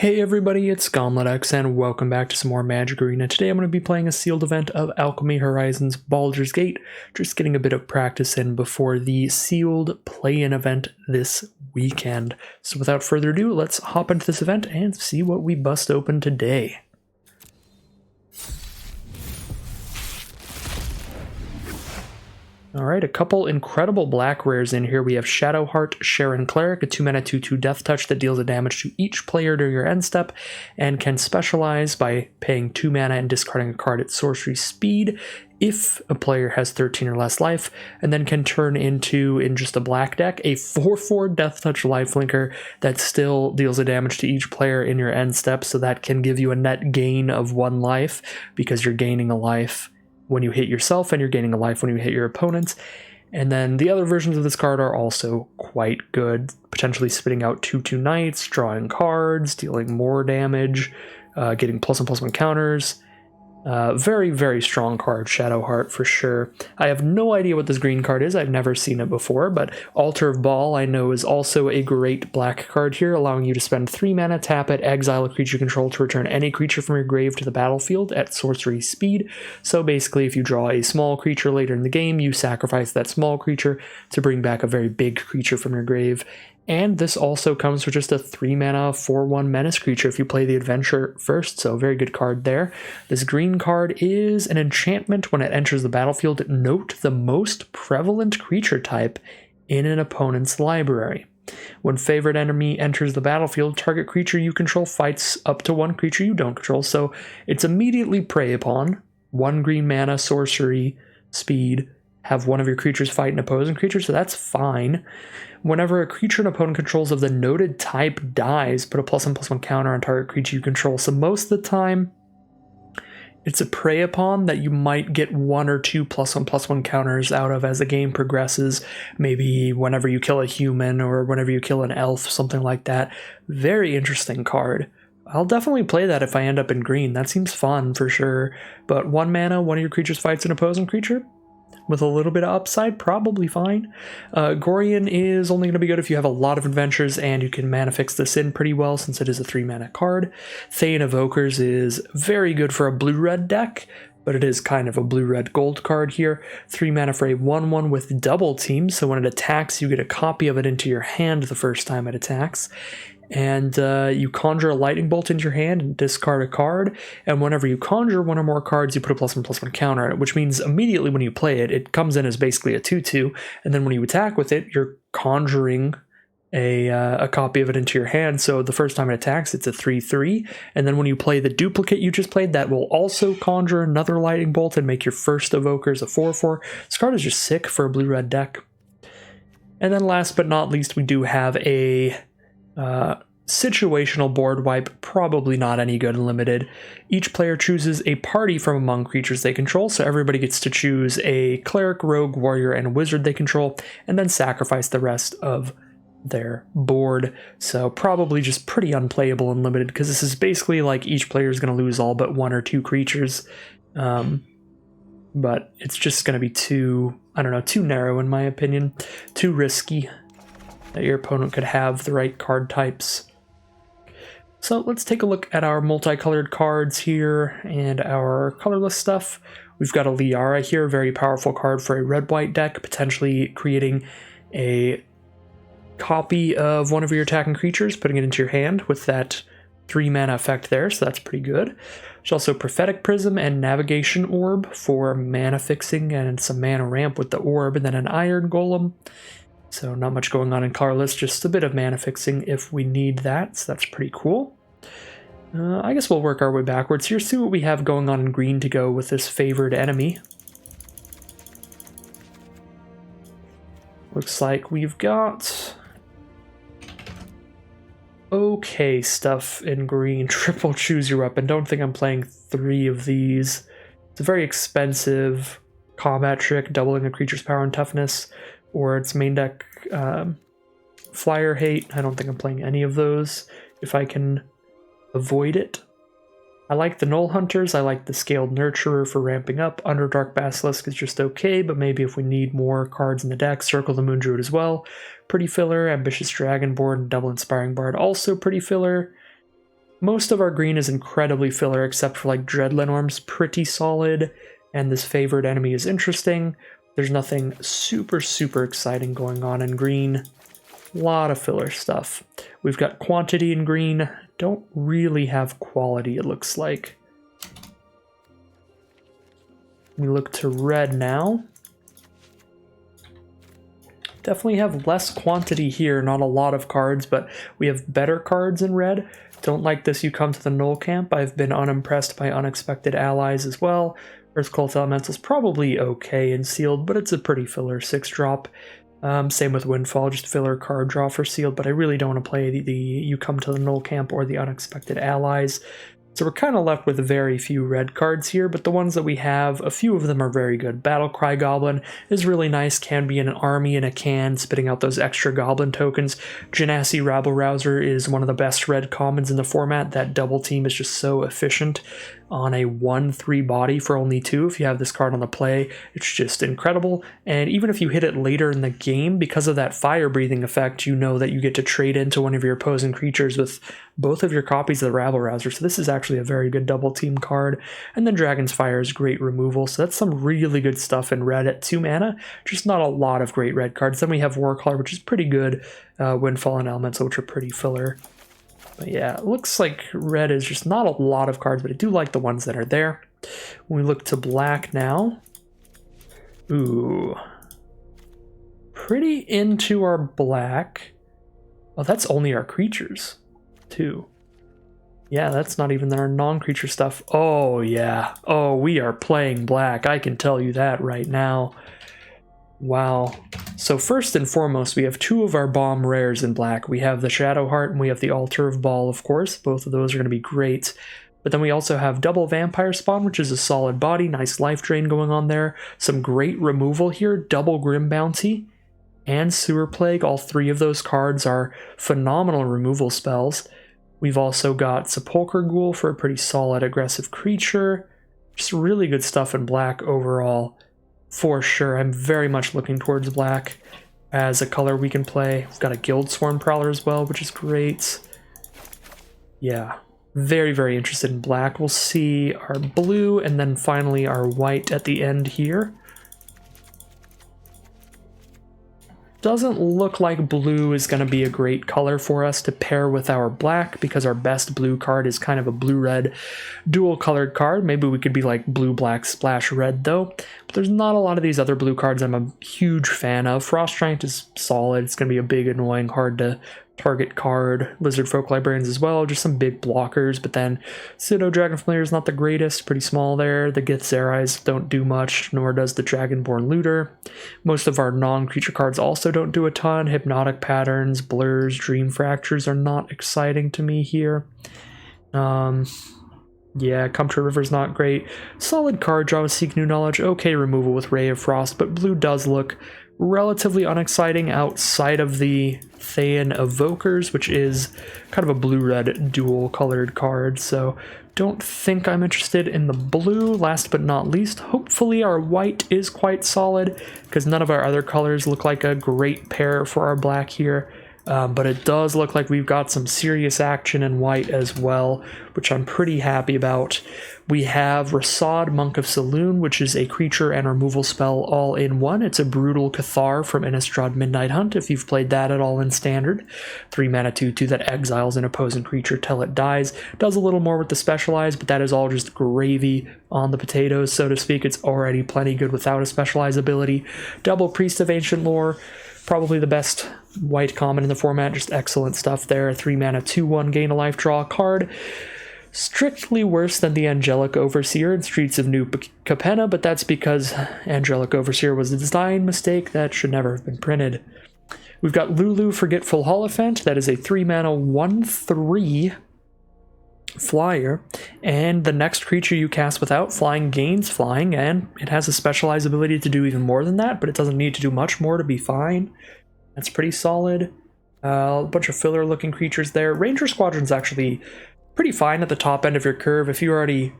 Hey everybody, it's GauntletX and welcome back to some more Magic Arena. Today I'm going to be playing a sealed event of Alchemy Horizons Baldur's Gate, just getting a bit of practice in before the sealed play-in event this weekend. So without further ado, let's hop into this event and see what we bust open today. Alright, a couple incredible black rares in here. We have Shadowheart, Sharon Cleric, a 2-mana 2/2 Death Touch that deals a damage to each player during your end step, and can specialize by paying 2 mana and discarding a card at sorcery speed if a player has 13 or less life, and then can turn into, in just a black deck, a 4/4 Death Touch Lifelinker that still deals a damage to each player in your end step, so that can give you a net gain of 1 life, because you're gaining a life when you hit yourself, and you're gaining a life when you hit your opponents. And then the other versions of this card are also quite good, potentially spitting out 2/2 Knights, drawing cards, dealing more damage, getting +1/+1 counters. Very, very strong card, Shadowheart, for sure. I have no idea what this green card is. I've never seen it before, but Altar of Baal I know is also a great black card here, allowing you to spend 3 mana, tap it, exile a creature you control to return any creature from your grave to the battlefield at sorcery speed. So basically, if you draw a small creature later in the game, you sacrifice that small creature to bring back a very big creature from your grave. And this also comes with just a 3 mana 4/1 menace creature if you play the adventure first, so very good card there. This green card is an enchantment. When it enters the battlefield, note the most prevalent creature type in an opponent's library. When favorite enemy enters the battlefield, target creature you control fights up to 1 creature you don't control, so it's immediately prey upon. 1 green mana, sorcery, speed, have one of your creatures fight an opposing creature, so that's fine. Whenever a creature an opponent controls of the noted type dies, put a +1/+1 counter on target creature you control. So most of the time, it's a prey upon that you might get 1 or 2 +1/+1 counters out of as the game progresses. Maybe whenever you kill a human or whenever you kill an elf, something like that. Very interesting card. I'll definitely play that if I end up in green. That seems fun for sure. But 1 mana, one of your creatures fights an opposing creature? With a little bit of upside, probably fine. Gorian is only going to be good if you have a lot of adventures, and you can mana fix this in pretty well since it is a 3 mana card. Thane Evokers is very good for a blue-red deck, but it is kind of a blue-red gold card here. 3 mana for a 1/1 with double team, so when it attacks, you get a copy of it into your hand the first time it attacks. And you conjure a lightning bolt into your hand and discard a card, and whenever you conjure one or more cards, you put a +1/+1 counter on it, which means immediately when you play it, it comes in as basically a 2/2, and then when you attack with it, you're conjuring a copy of it into your hand, so the first time it attacks, it's a 3/3, and then when you play the duplicate you just played, that will also conjure another lightning bolt and make your first Evokers a 4/4. This card is just sick for a blue-red deck. And then last but not least, we do have a situational board wipe, probably not any good in limited. Each player chooses a party from among creatures they control, so everybody gets to choose a cleric, rogue, warrior, and wizard they control, and then sacrifice the rest of their board. So probably just pretty unplayable in limited, because this is basically like each player is going to lose all but 1 or 2 creatures. But it's just going to be too narrow in my opinion, too risky that your opponent could have the right card types. So let's take a look at our multicolored cards here and our colorless stuff. We've got a Liara here, very powerful card for a red-white deck, potentially creating a copy of one of your attacking creatures, putting it into your hand with that 3 mana effect there, so that's pretty good. There's also Prophetic Prism and Navigation Orb for mana fixing and some mana ramp with the orb, and then an Iron Golem. So not much going on in colorless, just a bit of mana fixing if we need that, so that's pretty cool. I guess we'll work our way backwards here, see what we have going on in green to go with this favored enemy. Looks like we've got okay stuff in green. Triple choose your weapon. Don't think I'm playing 3 of these. It's a very expensive combat trick, doubling a creature's power and toughness, or its main deck flyer hate. I don't think I'm playing any of those if I can avoid it. I like the Null Hunters, I like the Scaled Nurturer for ramping up. Underdark Basilisk is just okay, but maybe if we need more cards in the deck, Circle the Moon Druid as well. Pretty filler. Ambitious Dragonborn and Double Inspiring Bard also pretty filler. Most of our green is incredibly filler, except for like Dreadlenorm's pretty solid, and this favored enemy is interesting. There's nothing super exciting going on in green. A lot of filler stuff. We've got quantity in green. Don't really have quality, it looks like. We look to red now. Definitely have less quantity here, not a lot of cards, but we have better cards in red. Don't like this, you come to the Null camp. I've been unimpressed by unexpected allies as well. Earth Cult Elemental's probably okay in sealed, but it's a pretty filler 6-drop. Same with Windfall, just filler card draw for sealed, but I really don't want to play the you come to the Null camp or the unexpected allies. So we're kind of left with very few red cards here, but the ones that we have, a few of them are very good. Battlecry Goblin is really nice, can be in an army in a can, spitting out those extra goblin tokens. Genasi Rabble Rouser is one of the best red commons in the format. That double team is just so efficient on a 1/3 body for only 2. If you have this card on the play, it's just incredible. And even if you hit it later in the game, because of that fire breathing effect, you know that you get to trade into one of your opposing creatures with both of your copies of the Rabble Rouser. So this is actually a very good double team card. And then Dragon's Fire is great removal. So that's some really good stuff in red at 2 mana. Just not a lot of great red cards. Then we have Warcaller, which is pretty good. Windfall and Elemental, which are pretty filler. But yeah, it looks like red is just not a lot of cards, but I do like the ones that are there. When we look to black now, ooh, pretty into our black. Oh, that's only our creatures, too. Yeah, that's not even our non-creature stuff. Oh, yeah. Oh, we are playing black. I can tell you that right now. Wow. So first and foremost, we have 2 of our bomb rares in black. We have the Shadowheart and we have the Altar of Baal, of course. Both of those are going to be great. But then we also have double Vampire Spawn, which is a solid body. Nice life drain going on there. Some great removal here. Double Grim Bounty and Sewer Plague. All 3 of those cards are phenomenal removal spells. We've also got Sepulchre Ghoul for a pretty solid aggressive creature. Just really good stuff in black overall. For sure, I'm very much looking towards black as a color we can play. We've got a Guildsworn Prowler as well, which is great. Yeah, very interested in black. We'll see our blue and then finally our white at the end here. Doesn't look like blue is going to be a great color for us to pair with our black, because our best blue card is kind of a blue-red dual-colored card. Maybe we could be like blue-black splash red, though. But there's not a lot of these other blue cards I'm a huge fan of. Frost Giant is solid. It's going to be a big, annoying, hard-to-target card. Lizard Folk Librarians as well, just some big blockers. But then Pseudo Dragon Familiar is not the greatest. Pretty small there. The Githzerais don't do much, nor does the Dragonborn Looter. Most of our non-creature cards also don't do a ton. Hypnotic Patterns, Blurs, Dream Fractures are not exciting to me here. Yeah, Come True River's not great. Solid card draw with Seek New Knowledge. Okay removal with Ray of Frost, but blue does look relatively unexciting outside of the Thayan Evokers, which is kind of a blue-red dual-colored card, so don't think I'm interested in the blue. Last but not least, hopefully our white is quite solid, because none of our other colors look like a great pair for our black here. But it does look like we've got some serious action in white as well, which I'm pretty happy about. We have Rasad, Monk of Saloon, which is a creature and removal spell all in one. It's a brutal Cathar from Innistrad Midnight Hunt, if you've played that at all in Standard. 3 mana 2/2 that exiles an opposing creature till it dies. Does a little more with the Specialize, but that is all just gravy on the potatoes, so to speak. It's already plenty good without a Specialize ability. Double Priest of Ancient Lore. Probably the best white common in the format, just excellent stuff there. 3 mana 2/1 gain a life draw card. Strictly worse than the Angelic Overseer in Streets of New Capenna, but that's because Angelic Overseer was a design mistake that should never have been printed. We've got Lulu, Forgetful Holophant. That is a 3 mana 1/3 flyer, and the next creature you cast without flying gains flying, and it has a specialized ability to do even more than that, but it doesn't need to do much more to be fine. That's pretty solid. A bunch of filler looking creatures there. Ranger Squadron's actually pretty fine at the top end of your curve. If you already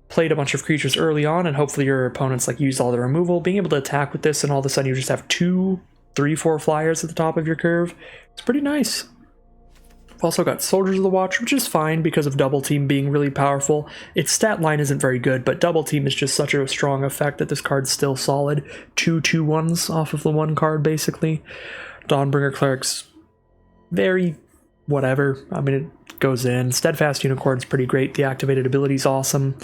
played a bunch of creatures early on and hopefully your opponents like used all the removal, being able to attack with this and all of a sudden you just have 2, 3, 4 flyers at the top of your curve, it's pretty nice. Also got Soldiers of the Watch, which is fine because of Double Team being really powerful. Its stat line isn't very good, but Double Team is just such a strong effect that this card's still solid. 2/2/1s off of the one card, basically. Dawnbringer Cleric's very whatever. I mean, it goes in. Steadfast Unicorn's pretty great. The activated ability's awesome.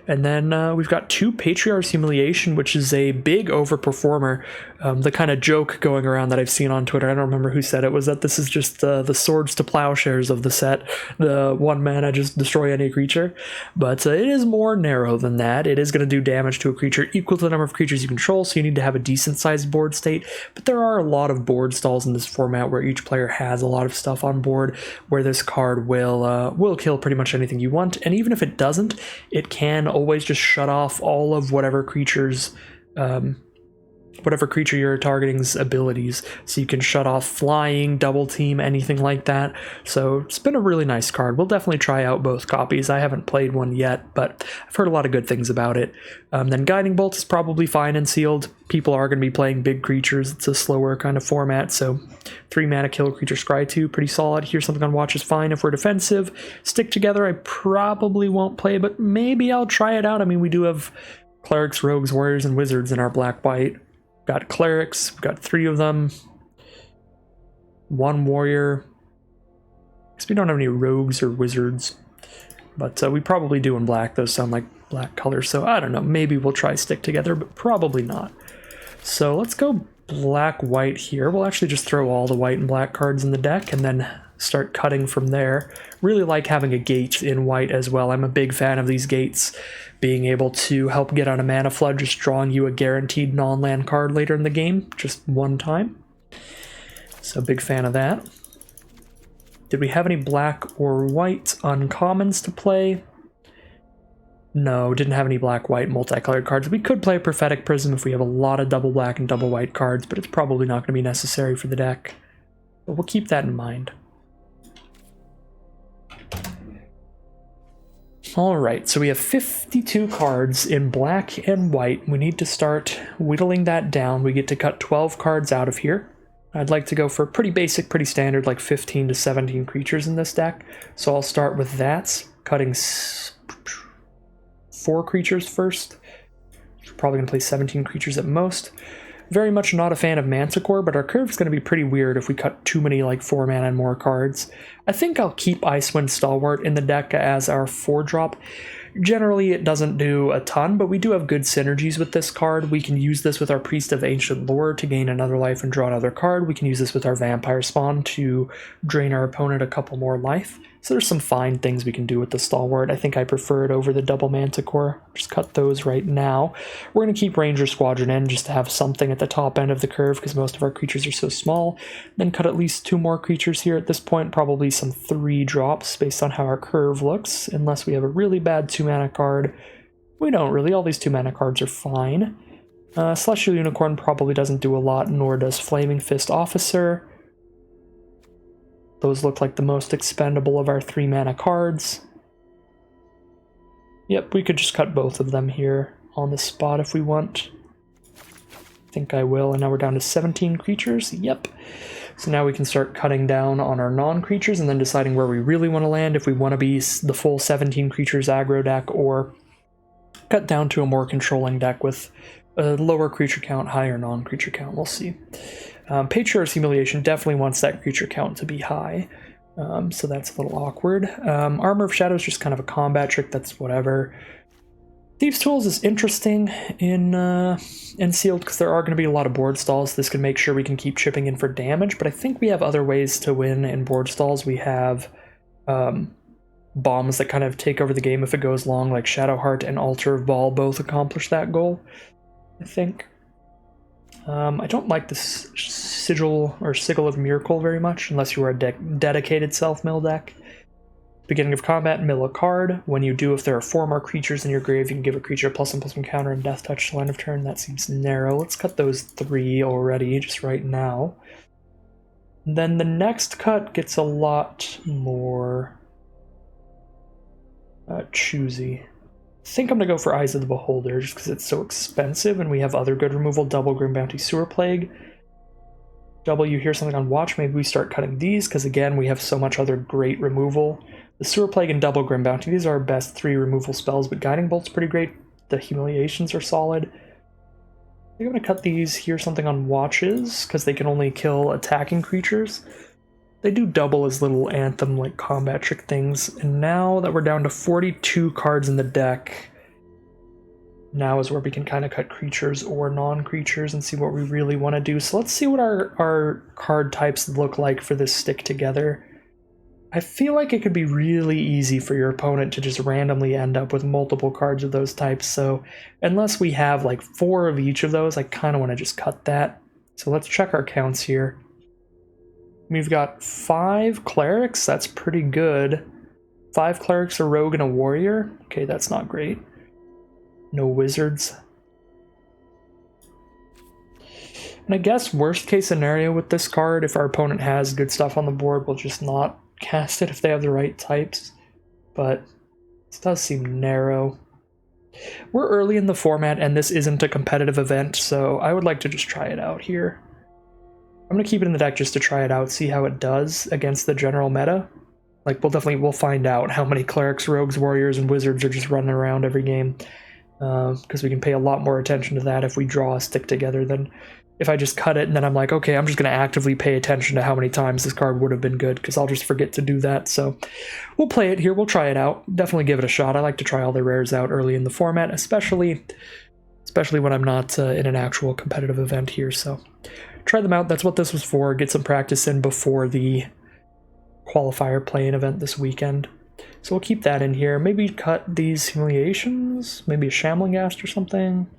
And then we've got 2 Patriarch's Humiliation, which is a big overperformer. The kind of joke going around that I've seen on Twitter, I don't remember who said it, was that this is just the Swords to Plowshares of the set. The 1 mana, just destroy any creature. But it is more narrow than that. It is going to do damage to a creature equal to the number of creatures you control, so you need to have a decent-sized board state. But there are a lot of board stalls in this format where each player has a lot of stuff on board, where this card will kill pretty much anything you want. And even if it doesn't, it can always just shut off all of whatever creature's whatever creature you're targeting's abilities. So you can shut off flying, double team, anything like that. So it's been a really nice card. We'll definitely try out both copies. I haven't played one yet, but I've heard a lot of good things about it. Then Guiding Bolt is probably fine and sealed. People are going to be playing big creatures. It's a slower kind of format, so 3 mana kill creature scry 2, pretty solid. Here's something on watch is fine if we're defensive. Stick Together I probably won't play, but maybe I'll try it out. I mean, we do have Clerics, Rogues, Warriors, and Wizards in our black-white. Got Clerics, we've got 3 of them. 1 Warrior. Guess we don't have any Rogues or Wizards. But we probably do in black. Those sound like black colors, so I don't know. Maybe we'll try Stick Together, but probably not. So let's go black-white here. We'll actually just throw all the white and black cards in the deck and then start cutting from there. Really like having a gate in white as well. I'm a big fan of these gates being able to help get on a mana flood, just drawing you a guaranteed non-land card later in the game, just one time. So big fan of that. Did we have any black or white uncommons to play? No, didn't have any black-white multicolored cards. We could play Prophetic Prism if we have a lot of double black and double white cards, but it's probably not going to be necessary for the deck. But we'll keep that in mind. Alright, so we have 52 cards in black and white. We need to start whittling that down. We get to cut 12 cards out of here. I'd like to go for pretty basic, pretty standard, like 15 to 17 creatures in this deck. So I'll start with that, cutting 4 creatures first. Probably going to play 17 creatures at most. Very much not a fan of Manticore, but our curve is going to be pretty weird if we cut too many like 4 mana and more cards. I think I'll keep Icewind Stalwart in the deck as our 4-drop. Generally, it doesn't do a ton, but we do have good synergies with this card. We can use this with our Priest of Ancient Lore to gain another life and draw another card. We can use this with our Vampire Spawn to drain our opponent a couple more life. So there's some fine things we can do with the Stalwart. I think I prefer it over the double Manticore. Just cut those right now. We're going to keep Ranger Squadron in just to have something at the top end of the curve because most of our creatures are so small. Then cut at least 2 more creatures here at this point, probably some 3 drops based on how our curve looks, unless we have a really bad 2-mana card. We don't really. All these 2-mana cards are fine. Celestial Unicorn probably doesn't do a lot, nor does Flaming Fist Officer. Those look like the most expendable of our 3-mana cards. Yep, we could just cut both of them here on the spot if we want. I think I will, and now we're down to 17 creatures. Yep. So now we can start cutting down on our non-creatures and then deciding where we really want to land, if we want to be the full 17 creatures aggro deck, or cut down to a more controlling deck with a lower creature count, higher non-creature count. We'll see. Patriarch's Humiliation definitely wants that creature count to be high, so that's a little awkward. Armor of Shadow is just kind of a combat trick, that's whatever. Thieves' Tools is interesting in Sealed because there are going to be a lot of board stalls. This can make sure we can keep chipping in for damage, but I think we have other ways to win in board stalls. We have bombs that kind of take over the game if it goes long, like Shadowheart and Altar of Baal both accomplish that goal, I think. I don't like this Sigil of Miracle very much, unless you are a dedicated self-mill deck. Beginning of combat, mill a card. When you do, if there are 4 more creatures in your grave, you can give a creature a +1/+1 counter and death touch till end of turn. That seems narrow. Let's cut those 3 already, just right now. Then the next cut gets a lot more choosy. I think I'm going to go for Eyes of the Beholder just because it's so expensive and we have other good removal, Double Grim Bounty, Sewer Plague. W, hear something on watch. Maybe we start cutting these, because again, we have so much other great removal. The Sewer Plague and Double Grim Bounty, these are our best 3 removal spells, but Guiding Bolt's pretty great. The Humiliations are solid. I think I'm going to cut these, hear something on watches, because they can only kill attacking creatures. They do double as little Anthem, like combat trick things. And now that we're down to 42 cards in the deck, now is where we can kind of cut creatures or non-creatures and see what we really want to do. So let's see what our card types look like for this stick together. I feel like it could be really easy for your opponent to just randomly end up with multiple cards of those types. So unless we have like 4 of each of those, I kind of want to just cut that. So let's check our counts here. We've got 5 clerics. That's pretty good. 5 clerics, a rogue, and a warrior. Okay, that's not great. No wizards. And I guess worst case scenario with this card, if our opponent has good stuff on the board, we'll just not cast it if they have the right types. But this does seem narrow. We're early in the format and this isn't a competitive event, so I would like to just try it out here. I'm going to keep it in the deck just to try it out, see how it does against the general meta. Like, we'll find out how many clerics, rogues, warriors, and wizards are just running around every game. Because we can pay a lot more attention to that if we draw a stick together than if I just cut it and then I'm like, okay, I'm just going to actively pay attention to how many times this card would have been good, because I'll just forget to do that. So we'll play it here, we'll try it out, definitely give it a shot. I like to try all the rares out early in the format, especially when I'm not in an actual competitive event here. So try them out, that's what this was for, get some practice in before the qualifier play-in event this weekend. So we'll keep that in here. Maybe cut these Humiliations, maybe a Shambling Ghast or something.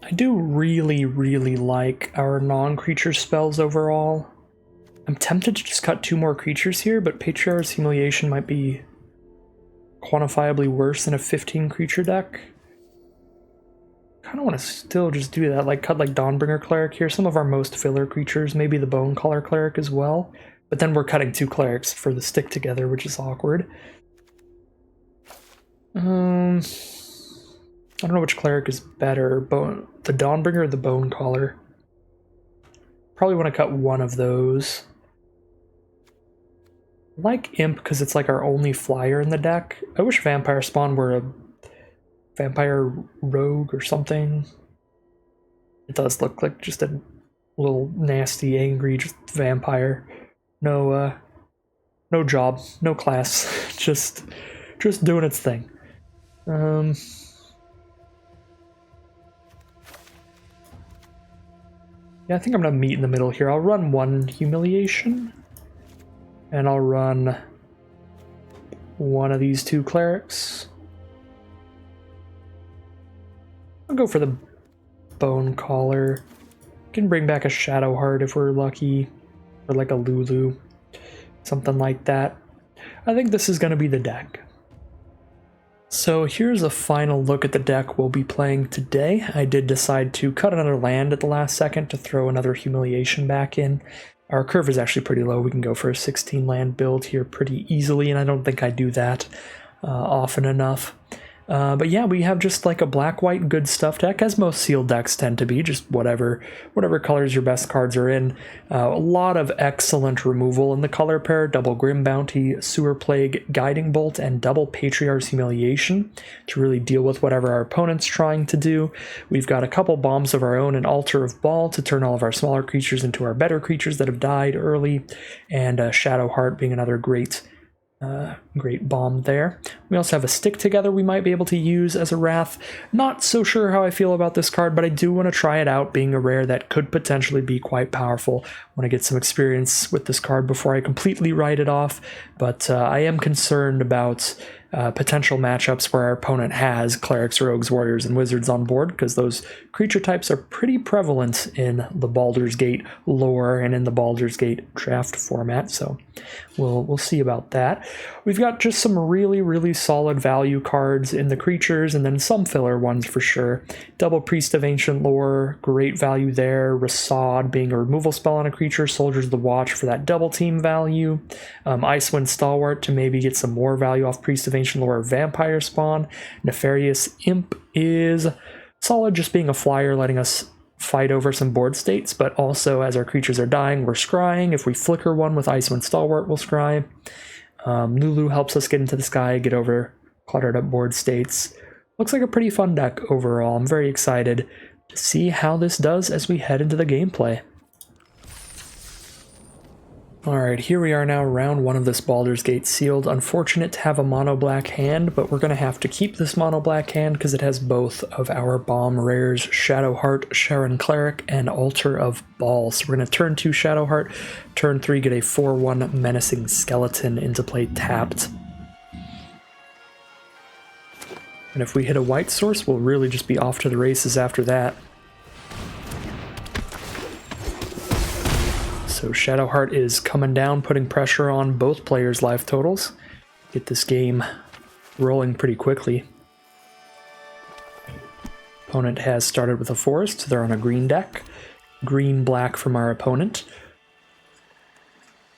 I do really, really like our non-creature spells overall. I'm tempted to just cut 2 more creatures here, but Patriarch's Humiliation might be quantifiably worse than a 15 creature deck. Kind of want to still just do that, like cut like Dawnbringer Cleric here, some of our most filler creatures, maybe the Bonecaller Cleric as well. But then we're cutting 2 clerics for the stick together, which is awkward. I don't know which cleric is better, the Dawnbringer or the Bonecaller. Probably want to cut one of those. I like Imp because it's like our only flyer in the deck. I wish Vampire Spawn were a Vampire Rogue or something. It does look like just a little nasty, angry just vampire. No job, no class, just doing its thing. Yeah, I think I'm gonna meet in the middle here. I'll run 1 Humiliation, and I'll run one of these 2 clerics. I'll go for the Bonecaller. Can bring back a Shadowheart if we're lucky. Or like a Lulu, something like that. I think this is going to be the deck. So here's a final look at the deck we'll be playing today. I did decide to cut another land at the last second to throw another Humiliation back in. Our curve is actually pretty low. We can go for a 16 land build here pretty easily, and I don't think I do that often enough. But yeah, we have just like a black-white good stuff deck, as most sealed decks tend to be, just whatever colors your best cards are in. A lot of excellent removal in the color pair: double Grim Bounty, Sewer Plague, Guiding Bolt, and double Patriarch's Humiliation to really deal with whatever our opponent's trying to do. We've got a couple bombs of our own, an Altar of Ball to turn all of our smaller creatures into our better creatures that have died early, and Shadowheart being another great bomb there. We also have a Stick Together we might be able to use as a Wrath. Not so sure how I feel about this card, but I do want to try it out, being a rare that could potentially be quite powerful. I want to get some experience with this card before I completely write it off, but I am concerned about potential matchups where our opponent has clerics, rogues, warriors, and wizards on board, because those creature types are pretty prevalent in the Baldur's Gate lore and in the Baldur's Gate draft format, so we'll see about that. We've got just some really, really solid value cards in the creatures, and then some filler ones for sure. Double Priest of Ancient Lore, great value there. Rasad being a removal spell on a creature. Soldiers of the Watch for that double team value. Icewind Stalwart to maybe get some more value off Priest of Ancient Lore or Vampire Spawn. Nefarious Imp is solid, just being a flyer, letting us fight over some board states, but also as our creatures are dying, we're scrying. If we flicker one with Icewind Stalwart, we'll scry. Lulu helps us get into the sky, get over cluttered up board states. Looks like a pretty fun deck overall. I'm very excited to see how this does as we head into the gameplay. Alright, here we are now, round 1 of this Baldur's Gate sealed. Unfortunate to have a mono black hand, but we're going to have to keep this mono black hand because it has both of our bomb rares, Shadowheart, Sharon Cleric, and Altar of Baal. So we're going to turn 2 Shadowheart, turn 3 get a 4/1 Menacing Skeleton into play tapped. And if we hit a white source, we'll really just be off to the races after that. So Shadowheart is coming down, putting pressure on both players' life totals. Get this game rolling pretty quickly. Opponent has started with a forest, so they're on a green deck. Green-black from our opponent.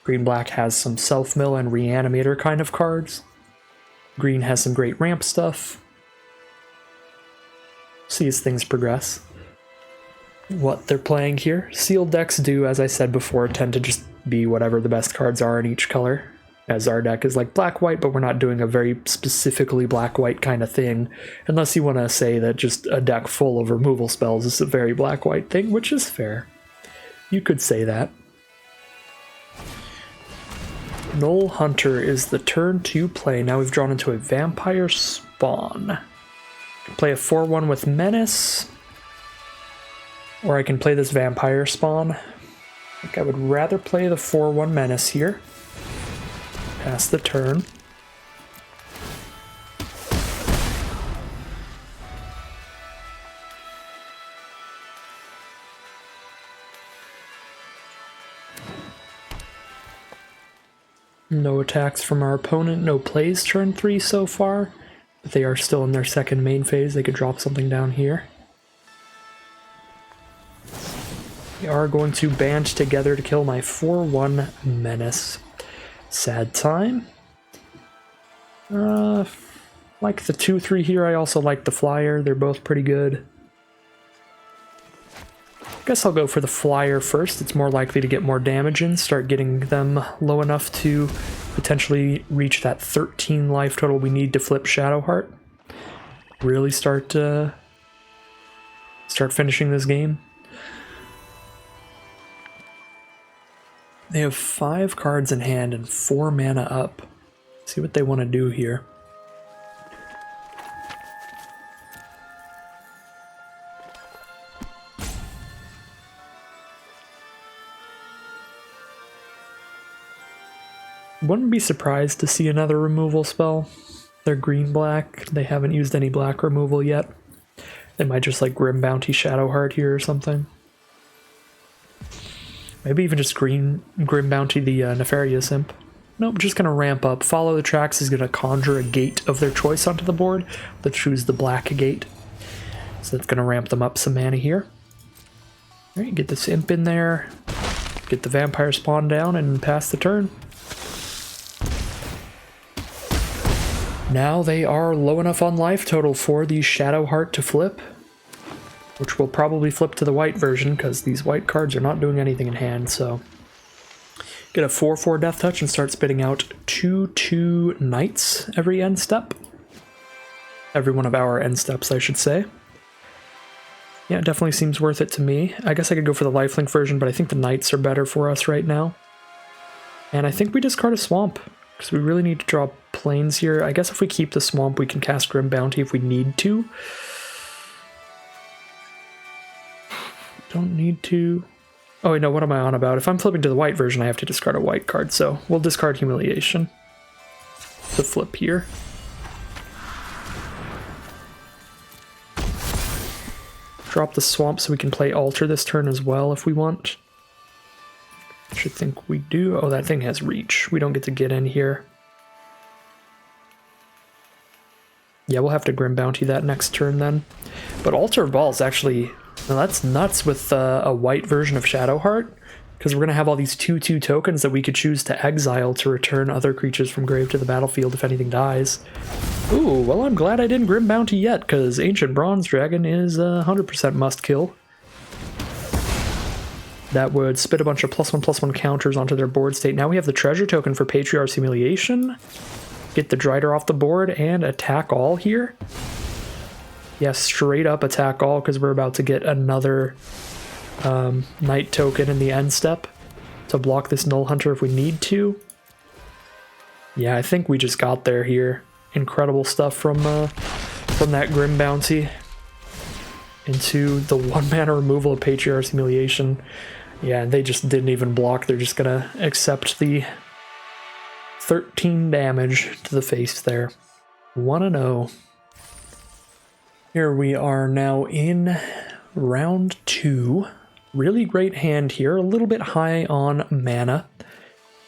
Green-black has some self-mill and reanimator kind of cards. Green has some great ramp stuff. See as things progress. What they're playing here. Sealed decks do, as I said before, tend to just be whatever the best cards are in each color. As our deck is like black-white, but we're not doing a very specifically black-white kind of thing. Unless you want to say that just a deck full of removal spells is a very black-white thing, which is fair. You could say that. Null Hunter is the turn to play. Now we've drawn into a Vampire Spawn. Play a 4/1 with Menace. Or I can play this Vampire Spawn. I think I would rather play the 4/1 Menace here. Pass the turn. No attacks from our opponent, no plays turn 3 so far. But they are still in their second main phase. They could drop something down here. We are going to band together to kill my 4/1 Menace. Sad time. Like the 2/3 here, I also like the Flyer. They're both pretty good. Guess I'll go for the Flyer first. It's more likely to get more damage in, start getting them low enough to potentially reach that 13 life total we need to flip Shadowheart. Really start finishing this game. They have 5 cards in hand and 4 mana up. See what they want to do here. Wouldn't be surprised to see another removal spell. They're green-black. They haven't used any black removal yet. They might just like Grim Bounty Shadowheart here or something. Maybe even just Grim Bounty the Nefarious Imp. Nope, just going to ramp up. Follow the Tracks is going to conjure a gate of their choice onto the board. Let's choose the black gate. So that's going to ramp them up some mana here. Alright, get this Imp in there. Get the Vampire Spawn down and pass the turn. Now they are low enough on life total for the Shadowheart to flip. Which will probably flip to the white version, because these white cards are not doing anything in hand, so... Get a 4/4 Death Touch and start spitting out 2/2 Knights every end step. Every one of our end steps, I should say. Yeah, it definitely seems worth it to me. I guess I could go for the lifelink version, but I think the Knights are better for us right now. And I think we discard a Swamp, because we really need to draw planes here. I guess if we keep the Swamp, we can cast Grim Bounty if we need to. Don't need to. Oh wait, no, what am I on about? If I'm flipping to the white version, I have to discard a white card, so we'll discard Humiliation to flip here. Drop the Swamp so we can play Altar this turn as well if we want. I should think we do. Oh, that thing has reach. We don't get to get in here. Yeah, we'll have to Grim Bounty that next turn then. But Altar of Baal is actually... Now that's nuts with a white version of Shadowheart, because we're going to have all these 2/2 tokens that we could choose to exile to return other creatures from grave to the battlefield if anything dies. Ooh, well I'm glad I didn't Grim Bounty yet, because Ancient Bronze Dragon is 100% must kill. That would spit a bunch of +1/+1 counters onto their board state. Now we have the treasure token for Patriarch's Humiliation. Get the Drider off the board and attack all here. Yeah, straight up attack all because we're about to get another Knight token in the end step to block this Null Hunter if we need to. Yeah, I think we just got there here. Incredible stuff from that Grim Bounty into the 1-mana removal of Patriarch's Humiliation. Yeah, they just didn't even block. They're just gonna accept the 13 damage to the face there. 1-0. Here we are now in round 2. Really great hand here, a little bit high on mana.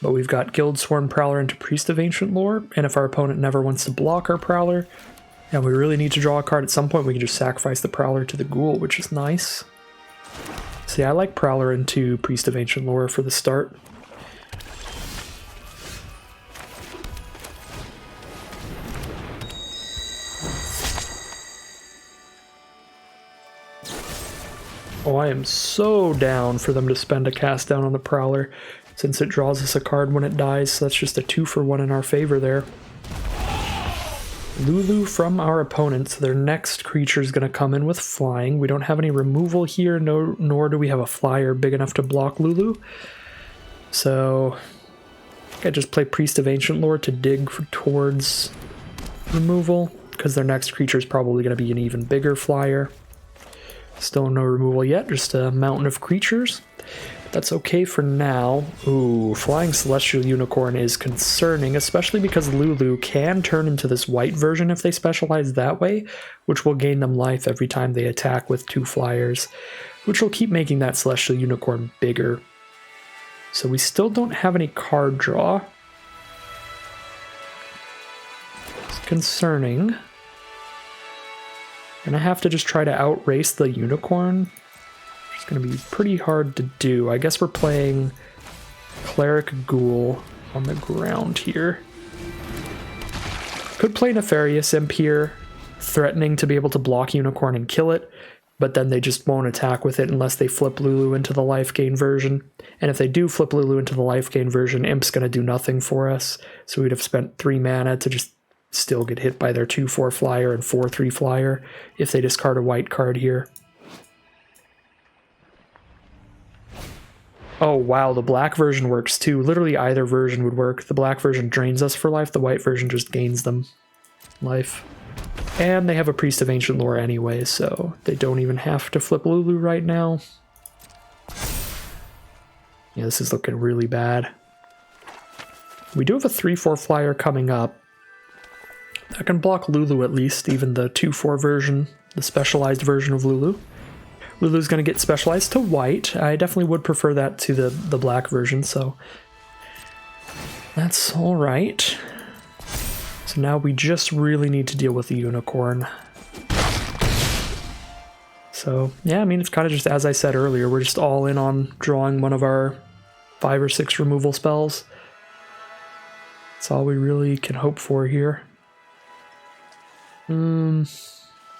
But we've got Guildsworn Prowler into Priest of Ancient Lore, and if our opponent never wants to block our Prowler, and we really need to draw a card at some point, we can just sacrifice the Prowler to the Ghoul, which is nice. See, I like Prowler into Priest of Ancient Lore for the start. Oh, I am so down for them to spend a cast down on the Prowler, since it draws us a card when it dies, so that's just a 2-for-1 in our favor there. Lulu from our opponent, so their next creature is going to come in with flying. We don't have any removal here, nor do we have a flyer big enough to block Lulu. So I just play Priest of Ancient Lore to dig towards removal, because their next creature is probably going to be an even bigger flyer. Still no removal yet, just a mountain of creatures. That's okay for now. Ooh, Flying Celestial Unicorn is concerning, especially because Lulu can turn into this white version if they specialize that way, which will gain them life every time they attack with 2 flyers, which will keep making that Celestial Unicorn bigger. So we still don't have any card draw. It's concerning. And I have to just try to outrace the Unicorn. It's going to be pretty hard to do. I guess we're playing Cleric Ghoul on the ground here. Could play Nefarious Imp here, threatening to be able to block Unicorn and kill it, but then they just won't attack with it unless they flip Lulu into the life gain version. And if they do flip Lulu into the life gain version, Imp's going to do nothing for us. So we'd have spent 3 mana to just still get hit by their 2/4 flyer and 4/3 flyer if they discard a white card here. Oh wow, the black version works too. Literally either version would work. The black version drains us for life, the white version just gains them life. And they have a Priest of Ancient Lore anyway, so they don't even have to flip Lulu right now. Yeah, this is looking really bad. We do have a 3/4 flyer coming up. That can block Lulu at least, even the 2/4 version, the specialized version of Lulu. Lulu's going to get specialized to white. I definitely would prefer that to the black version, so that's alright. So now we just really need to deal with the Unicorn. So, yeah, I mean, it's kind of just as I said earlier, we're just all in on drawing one of our 5 or 6 removal spells. That's all we really can hope for here.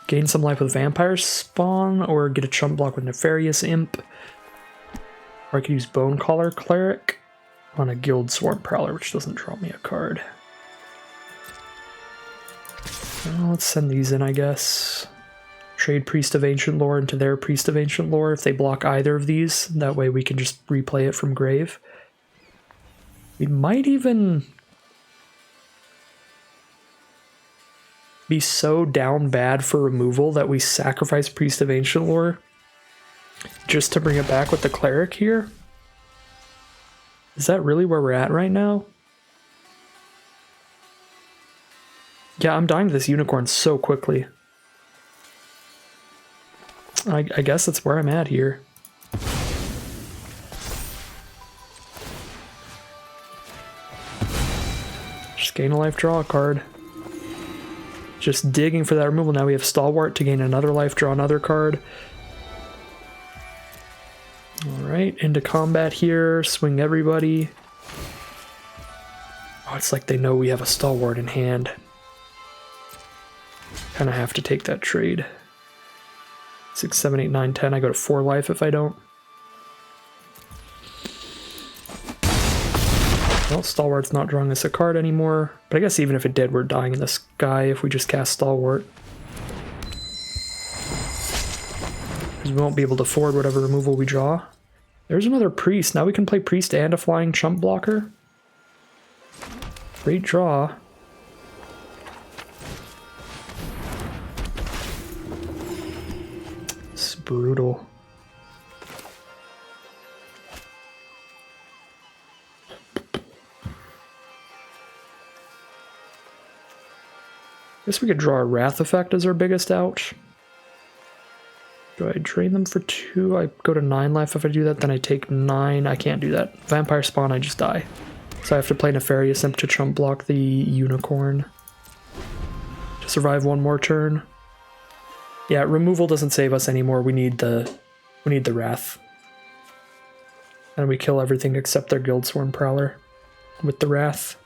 Gain some life with Vampire Spawn, or get a chump block with Nefarious Imp. Or I could use Bonecaller Cleric on a Guildsworn Prowler, which doesn't draw me a card. Well, let's send these in, I guess. Trade Priest of Ancient Lore into their Priest of Ancient Lore if they block either of these. That way we can just replay it from grave. We might even be so down bad for removal that we sacrifice Priest of Ancient Lore just to bring it back with the Cleric here. Is that really where we're at right now? Yeah, I'm dying to this Unicorn so quickly. I guess that's where I'm at here. Just gain a life, draw a card. Just digging for that removal. Now we have Stalwart to gain another life, draw another card. Alright, into combat here. Swing everybody. Oh, it's like they know we have a Stalwart in hand. Kind of have to take that trade. 6, 7, 8, 9, 10. I go to 4 life if I don't. Well, Stalwart's not drawing us a card anymore, but I guess even if it did, we're dying in the sky if we just cast Stalwart. Because we won't be able to afford whatever removal we draw. There's another Priest. Now we can play Priest and a flying chump blocker. Great draw. It's brutal. Guess we could draw a Wrath effect as our biggest ouch. Do I drain them for 2? I go to 9 life if I do that, then I take 9. I can't do that. Vampire Spawn, I just die. So I have to play Nefarious Imp to chump block the Unicorn. To survive one more turn. Yeah, removal doesn't save us anymore. We need the Wrath. And we kill everything except their Guildsworn Prowler with the Wrath.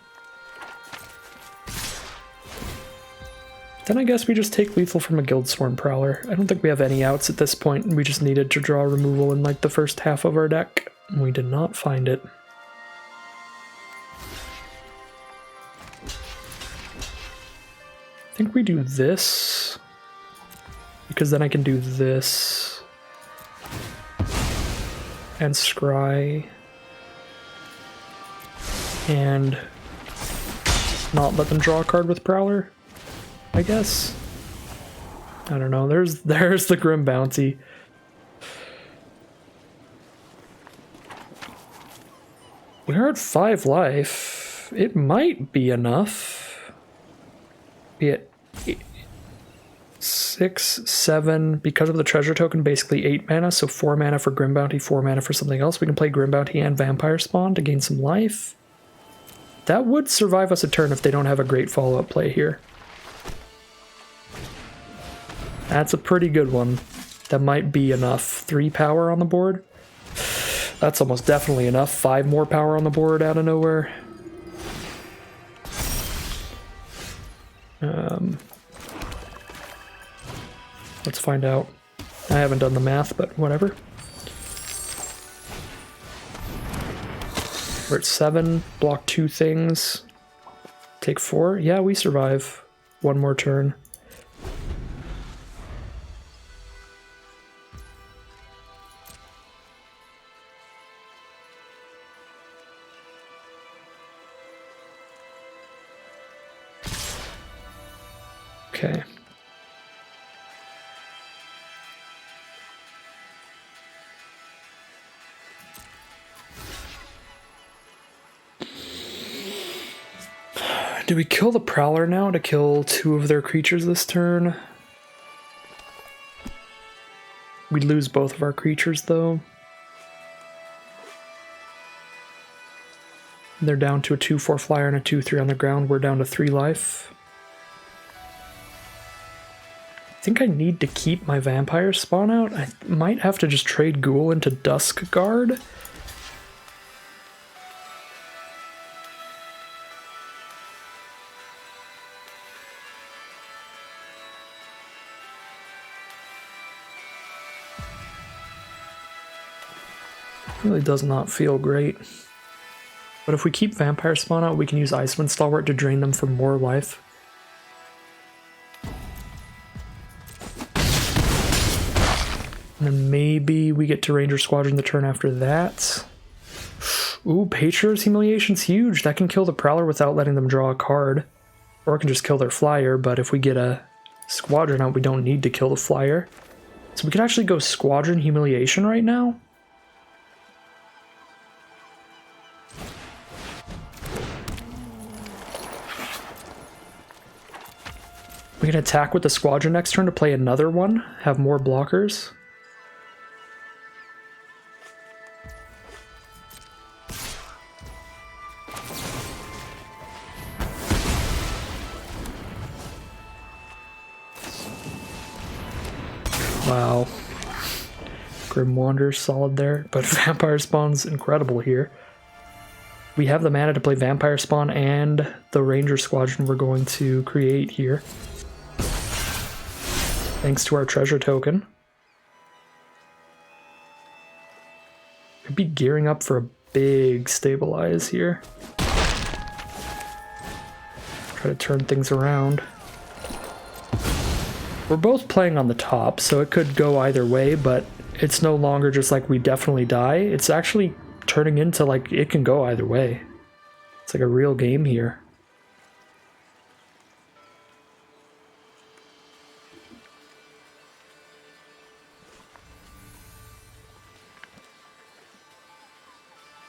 Then I guess we just take lethal from a Guildsworn Prowler. I don't think we have any outs at this point, and we just needed to draw removal in like the first half of our deck. And we did not find it. I think we do this, because then I can do this, and scry, and not let them draw a card with Prowler. I guess. I don't know. There's the Grim Bounty. We're at 5 life. It might be enough. Be it 6, 7. Because of the treasure token, basically 8 mana. So 4 mana for Grim Bounty, 4 mana for something else. We can play Grim Bounty and Vampire Spawn to gain some life. That would survive us a turn if they don't have a great follow-up play here. That's a pretty good one. That might be enough. 3 power on the board. That's almost definitely enough. 5 more power on the board out of nowhere. Let's find out. I haven't done the math, but whatever. We're at 7. Block 2 things. Take 4. Yeah, we survive. 1 more turn. Okay. Do we kill the Prowler now to kill 2 of their creatures this turn? We'd lose both of our creatures though. They're down to a 2/4 flyer and a 2/3 on the ground. We're down to 3 life. I think I need to keep my Vampire Spawn out. I might have to just trade Ghoul into Dusk Guard. Really does not feel great. But if we keep Vampire Spawn out, we can use Icewind Stalwart to drain them for more life. And then maybe we get to Ranger Squadron the turn after that. Ooh, Patriarch's Humiliation's huge. That can kill the Prowler without letting them draw a card. Or it can just kill their flyer, but if we get a Squadron out, we don't need to kill the flyer. So we could actually go Squadron Humiliation right now. We can attack with the Squadron next turn to play another one, have more blockers. Wow. Grim Wanderer's solid there, but Vampire Spawn's incredible here. We have the mana to play Vampire Spawn and the Ranger Squadron we're going to create here. Thanks to our treasure token. Could be gearing up for a big stabilize here. Try to turn things around. We're both playing on the top, so it could go either way, but it's no longer just like we definitely die. It's actually turning into like it can go either way. It's like a real game here.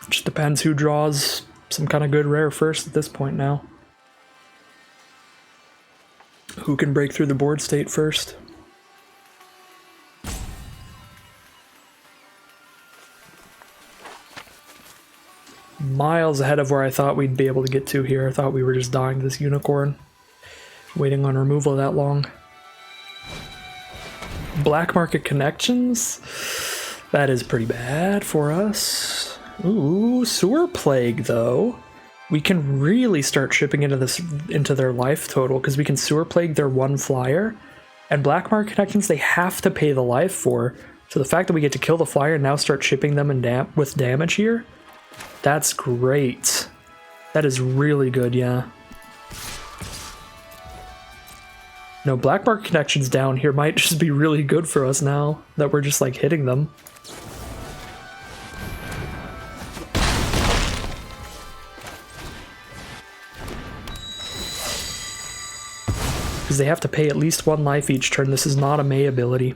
Just depends who draws some kind of good rare first at this point now. Who can break through the board state first? Miles ahead of where I thought we'd be able to get to here. I thought we were just dying to this unicorn. Waiting on removal that long. Black market connections? That is pretty bad for us. Ooh, sewer plague though. We can really start chipping into their life total because we can sewer plague their one flyer. And black market connections they have to pay the life for. So the fact that we get to kill the flyer and now start chipping them with damage here, that's great. That is really good, yeah. No, black market connections down here might just be really good for us now that we're just like hitting them. Because they have to pay at least one life each turn. This is not a May ability.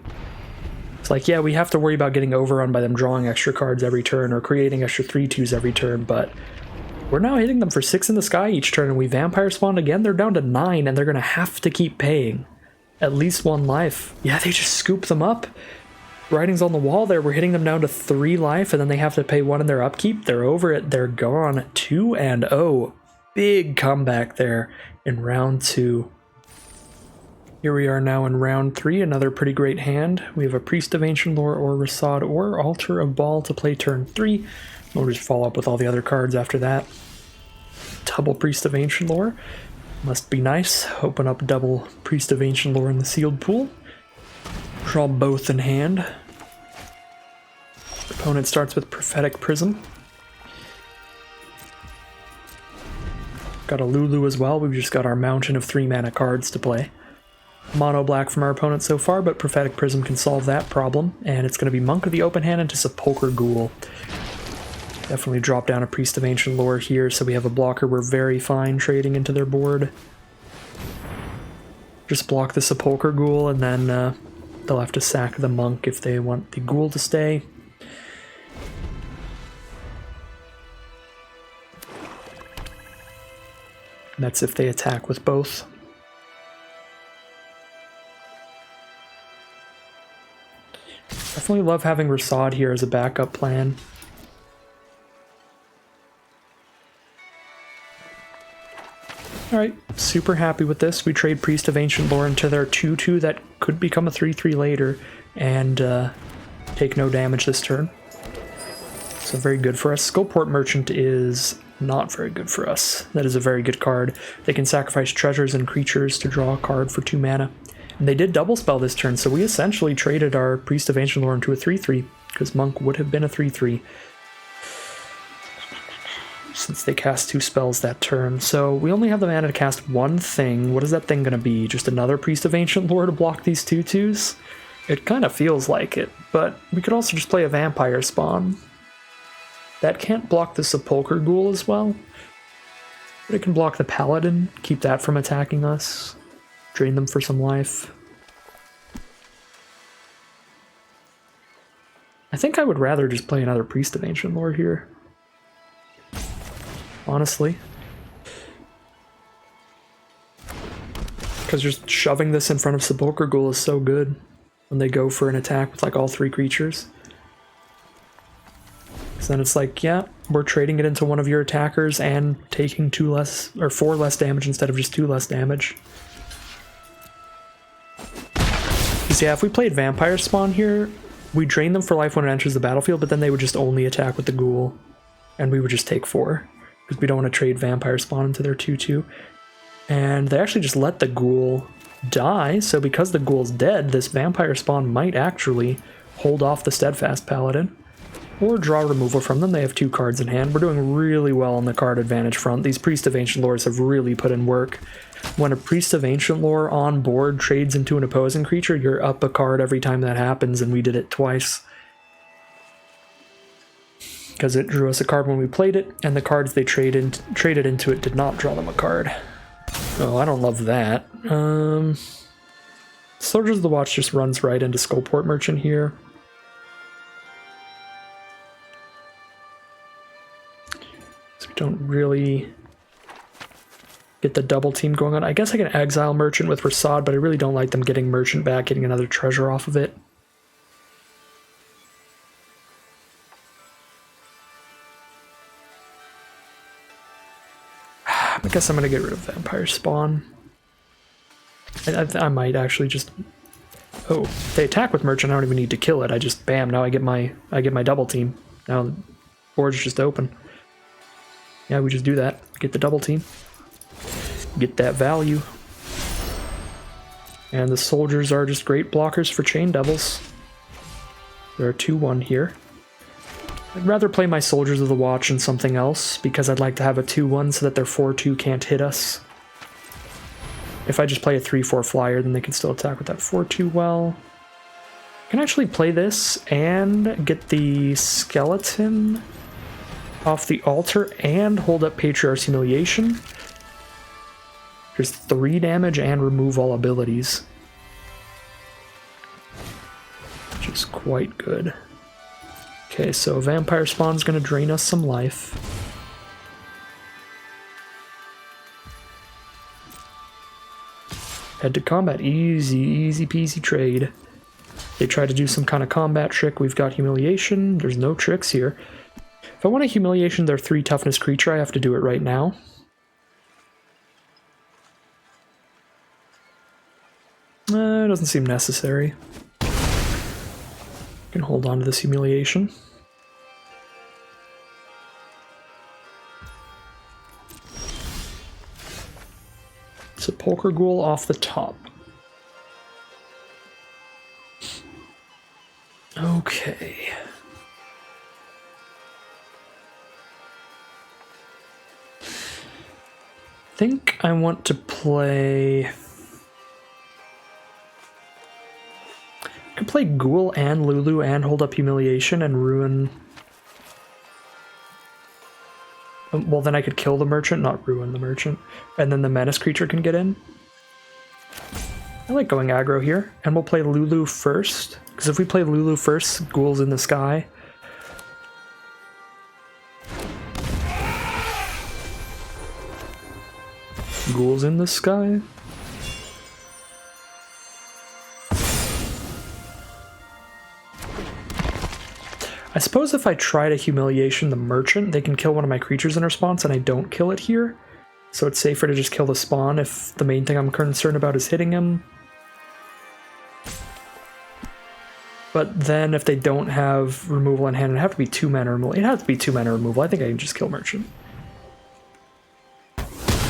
It's like, yeah, we have to worry about getting overrun by them drawing extra cards every turn or creating extra 3/2s every turn, but we're now hitting them for 6 in the sky each turn, and we vampire spawn again. They're down to 9, and they're going to have to keep paying at least 1 life. Yeah, they just scoop them up. Writing's on the wall there. We're hitting them down to 3 life, and then they have to pay 1 in their upkeep. They're over it. They're gone. 2-0. Big comeback there in round 2. Here we are now in round 3, another pretty great hand. We have a Priest of Ancient Lore or Rasad or Altar of Baal to play turn 3. We'll just follow up with all the other cards after that. Double Priest of Ancient Lore. Must be nice. Open up double Priest of Ancient Lore in the sealed pool. Draw both in hand. Opponent starts with Prophetic Prism. Got a Lulu as well. We've just got our mountain of 3 mana cards to play. Mono black from our opponent so far, but Prophetic Prism can solve that problem, and it's going to be Monk of the Open Hand into Sepulchre Ghoul. Definitely drop down a Priest of Ancient Lore here, so we have a blocker we're very fine trading into their board. Just block the Sepulchre Ghoul, and then they'll have to sack the Monk if they want the Ghoul to stay. That's if they attack with both. Definitely love having Rasad here as a backup plan. Alright, super happy with this. We trade Priest of Ancient Lore into their 2/2 that could become a 3/3 later and take no damage this turn. So very good for us. Skullport Merchant is not very good for us. That is a very good card. They can sacrifice treasures and creatures to draw a card for 2 mana. And they did double spell this turn, so we essentially traded our Priest of Ancient Lore into a 3/3, because Monk would have been a 3/3. Since they cast 2 spells that turn. So we only have the mana to cast 1 thing. What is that thing going to be? Just another Priest of Ancient Lore to block these 2/2s? It kind of feels like it, but we could also just play a Vampire Spawn. That can't block the Sepulchre Ghoul as well, but it can block the Paladin, keep that from attacking us. Drain them for some life. I think I would rather just play another Priest of Ancient Lore here. Honestly. Because just shoving this in front of Sepulchre Ghoul is so good when they go for an attack with like all 3 creatures. So then it's like, yeah, we're trading it into one of your attackers and taking 2 less, or 4 less damage instead of just 2 less damage. Because yeah, if we played Vampire Spawn here, we drain them for life when it enters the battlefield, but then they would just only attack with the Ghoul, and we would just take 4. Because we don't want to trade Vampire Spawn into their 2/2. And they actually just let the Ghoul die, so because the Ghoul's dead, this Vampire Spawn might actually hold off the Steadfast Paladin. or draw removal from them. They have 2 cards in hand. We're doing really well on the card advantage front. These Priest of Ancient Lores have really put in work. When a Priest of Ancient Lore on board trades into an opposing creature, you're up a card every time that happens, and we did it twice. Because it drew us a card when we played it, and the cards they traded into it did not draw them a card. Oh, I don't love that. Soldiers of the Watch just runs right into Skullport Merchant here. So we don't really get the double team going on. I guess I can exile Merchant with Rasad, but I really don't like them getting Merchant back, getting another treasure off of it. I guess I'm going to get rid of Vampire Spawn. I might actually just... Oh, if they attack with Merchant, I don't even need to kill it. I just, bam, now I get my double team. Now the board's just open. Yeah, we just do that. Get the double team. Get that value. And the soldiers are just great blockers for Chain Devils. There are 2/1 here. I'd rather play my Soldiers of the Watch and something else, because I'd like to have a 2/1 so that their 4/2 can't hit us. If I just play a 3/4 flyer, then they can still attack with that 4/2 well. I can actually play this and get the skeleton off the altar and hold up Patriarch's Humiliation. There's 3 damage and remove all abilities, which is quite good. Okay, so Vampire Spawn's gonna drain us some life. Head to combat, easy peasy trade. They try to do some kind of combat trick. We've got Humiliation. There's no tricks here. If I want a Humiliation their 3 toughness creature, I have to do it right now. It doesn't seem necessary. Can hold on to this Humiliation. Sepulchre Ghoul off the top. Okay. I think I want to play... I could play Ghoul and Lulu and hold up Humiliation and ruin... Well, then I could kill the Merchant, not ruin the Merchant. And then the Menace creature can get in. I like going aggro here. And we'll play Lulu first. Because if we play Lulu first, Ghoul's in the sky. Ghoul's in the sky. I suppose if I try to Humiliation the Merchant, they can kill one of my creatures in response, and I don't kill it here. So it's safer to just kill the spawn if the main thing I'm concerned about is hitting him. But then if they don't have removal in hand, it'd have to be 2 mana removal. It has to be 2 mana removal. I think I can just kill Merchant.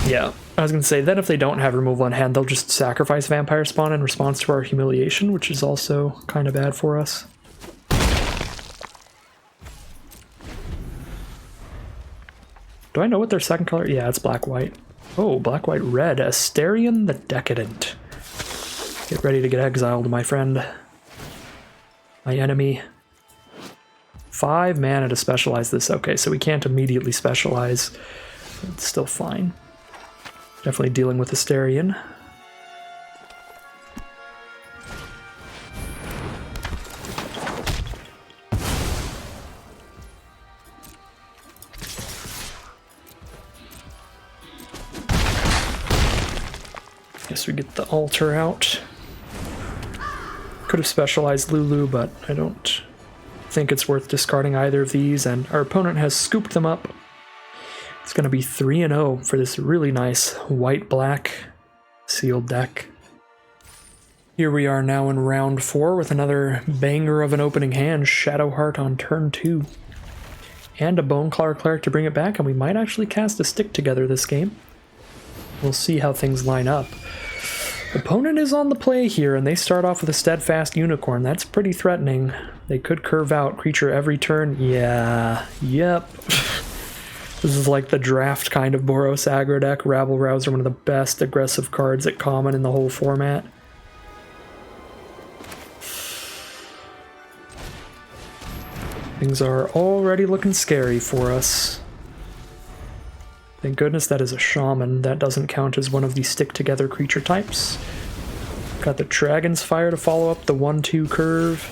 Yeah, I was going to say, then if they don't have removal in hand, they'll just sacrifice Vampire Spawn in response to our Humiliation, which is also kind of bad for us. Do I know what their second color? Yeah, it's black-white. Oh, black-white-red. Asterion the Decadent. Get ready to get exiled, my friend. My enemy. 5 mana to specialize this. Okay, so we can't immediately specialize. It's still fine. Definitely dealing with Asterion. Guess we get the altar out. Could have specialized Lulu, but I don't think it's worth discarding either of these, and our opponent has scooped them up. It's going to be 3-0 for this really nice white-black sealed deck. Here we are now in round 4 with another banger of an opening hand, Shadowheart on turn 2. And a Boneclaw Cleric to bring it back, and we might actually cast a stick together this game. We'll see how things line up. Opponent is on the play here, and they start off with a Steadfast Unicorn. That's pretty threatening. They could curve out creature every turn. Yeah, yep. This is like the draft kind of Boros aggro deck. Rabble Rouser, one of the best aggressive cards at common in the whole format. Things are already looking scary for us. Thank goodness that is a shaman. That doesn't count as one of the stick-together creature types. Got the Dragon's Fire to follow up the 1-2 curve.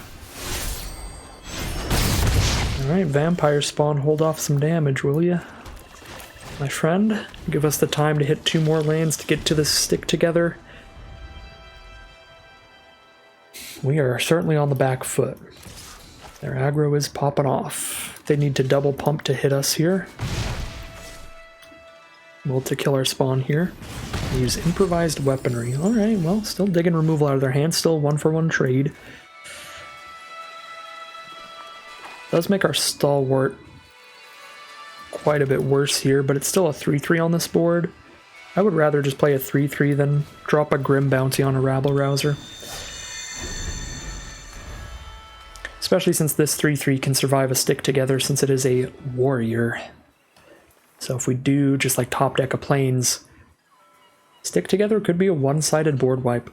Alright, Vampire Spawn, hold off some damage, will ya? My friend, give us the time to hit 2 more lands to get to the stick-together. We are certainly on the back foot. Their aggro is popping off. They need to double pump to hit us here. Well, to kill our spawn here. Use improvised weaponry. Alright, well, still digging removal out of their hand. Still 1-for-1 trade. Does make our Stalwart quite a bit worse here, but it's still a 3-3 on this board. I would rather just play a 3-3 than drop a Grim Bounty on a Rabble Rouser. Especially since this 3-3 can survive a stick together since it is a warrior. So if we do just like top deck of planes, stick together could be a one-sided board wipe.